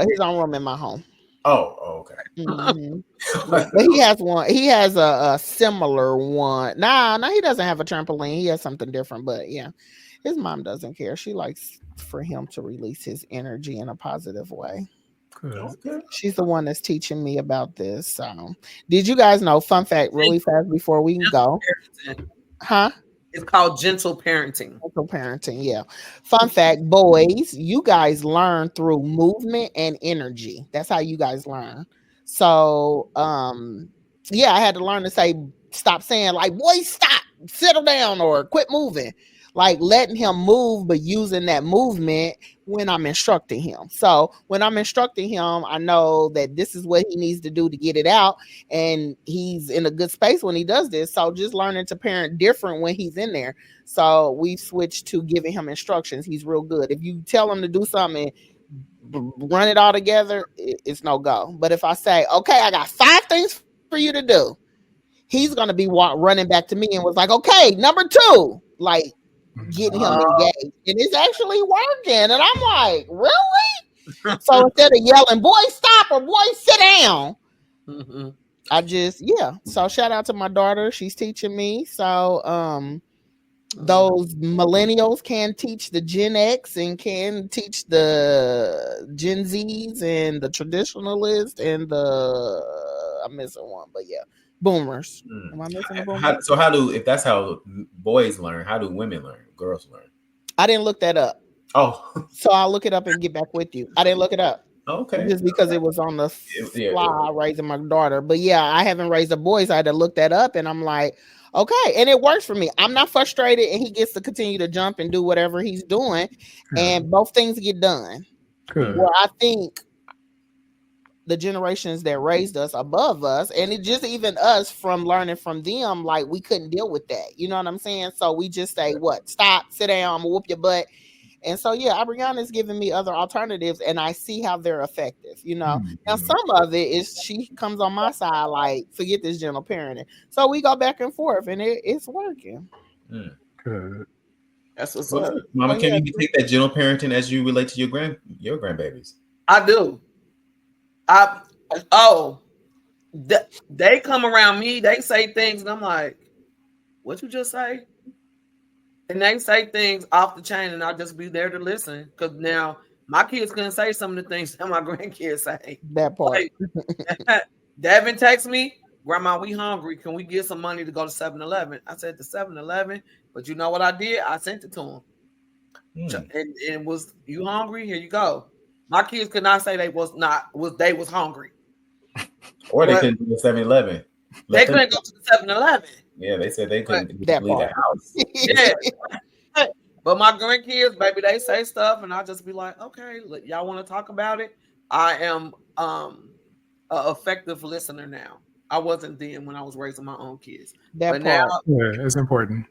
His own room in my home. Oh, okay. Mm-hmm. But he has one. He has a similar one. Nah, he doesn't have a trampoline. He has something different. But yeah. His mom doesn't care. She likes for him to release his energy in a positive way. Good. She's the one that's teaching me about this. So, did you guys know? Fun fact, really fast before we can go. Huh? It's called gentle parenting. Gentle parenting, yeah. Fun fact, boys, you guys learn through movement and energy. That's how you guys learn. So, yeah, I had to learn to say, stop saying like, boy, stop, settle down, or quit moving. Like letting him move, but using that movement when I'm instructing him. So when I'm instructing him, I know that this is what he needs to do to get it out, and he's in a good space when he does this. So just learning to parent different when he's in there. So we switched to giving him instructions. He's real good. If you tell him to do something, run it all together, it's no go. But if I say, okay, I got 5 things for you to do, he's gonna be running back to me and was like, okay, number 2, like getting him engaged, and it's actually working. And I'm like, really? So instead of yelling, boy, stop, or boy, sit down, I just, so shout out to my daughter, she's teaching me. So those millennials can teach the Gen X and can teach the Gen Zs and the traditionalists and I'm missing one, but yeah, boomers. Am I missing a boomer? If that's how boys learn, how do women learn? Girls learn? I didn't look that up. Oh, so I'll look it up and get back with you. I didn't look it up. Okay. Just because it was on the fly raising my daughter. But yeah, I haven't raised a boy, so I had to look that up, and I'm like, okay, and it works for me. I'm not frustrated, and he gets to continue to jump and do whatever he's doing, and both things get done. Good. Well, I think the generations that raised us above us, and it just even us from learning from them, like we couldn't deal with that. You know what I'm saying? So we just say, what? Stop, sit down, I'm gonna whoop your butt. And so, yeah, Abriana's giving me other alternatives, and I see how they're effective. You know, now some of it is she comes on my side, like, forget this gentle parenting. So we go back and forth, and it's working. Good. That's what's up. Mama, can you take that gentle parenting as you relate to your grandbabies? I do. They come around me, they say things, and I'm like, what you just say? And they say things off the chain, and I'll just be there to listen. Because now my kids couldn't say some of the things that my grandkids say. That part. Like, Devin texts me, Grandma, we hungry. Can we get some money to go to 7-Eleven? I said to 7-Eleven, but you know what I did? I sent it to him. And it was, you hungry? Here you go. My kids could not say they was hungry. Or they couldn't do the 7-Eleven. They couldn't go to the 7-Eleven. Yeah, they said they couldn't leave the house. Yeah. But my grandkids, baby, they say stuff, and I'll just be like, okay, y'all want to talk about it? I am an effective listener now. I wasn't then when I was raising my own kids. But now, it's important.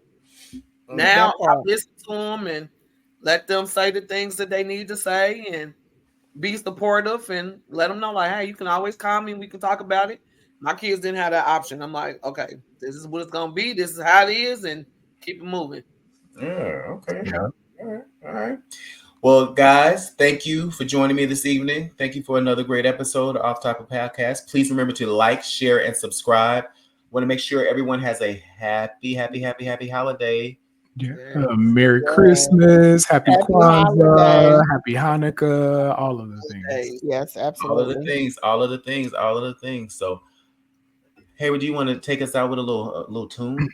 Now I listen to them and let them say the things that they need to say and be supportive and let them know, like, hey, you can always call me and we can talk about it. My kids didn't have that option. I'm like, okay, this is what it's gonna be. This is how it is, and keep it moving. Yeah. Okay. Yeah. All right. Well, guys, thank you for joining me this evening. Thank you for another great episode of Off Topic Podcast. Please remember to like, share, and subscribe. Want to make sure everyone has a happy holiday. Yeah. Merry Christmas, Happy Kwanzaa, Happy Hanukkah, all of the things. Yes, absolutely. All of the things. So, Hayward, do you want to take us out with a little tune?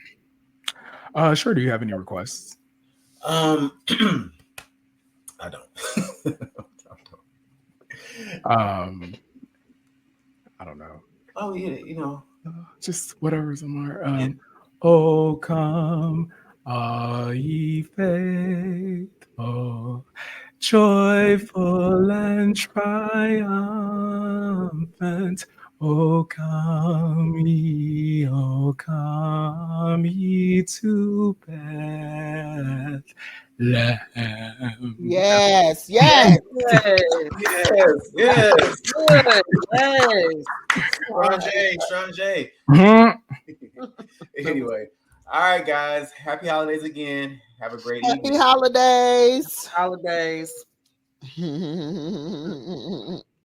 Sure. Do you have any requests? I don't. I don't know. Oh yeah, you know, just whatever's on my. Oh, come, all ye faithful, joyful and triumphant. Oh, come ye to Bethlehem. Yes. Strong J. Anyway, all right, guys. Happy holidays again. Have a great evening. Happy holidays. Holidays.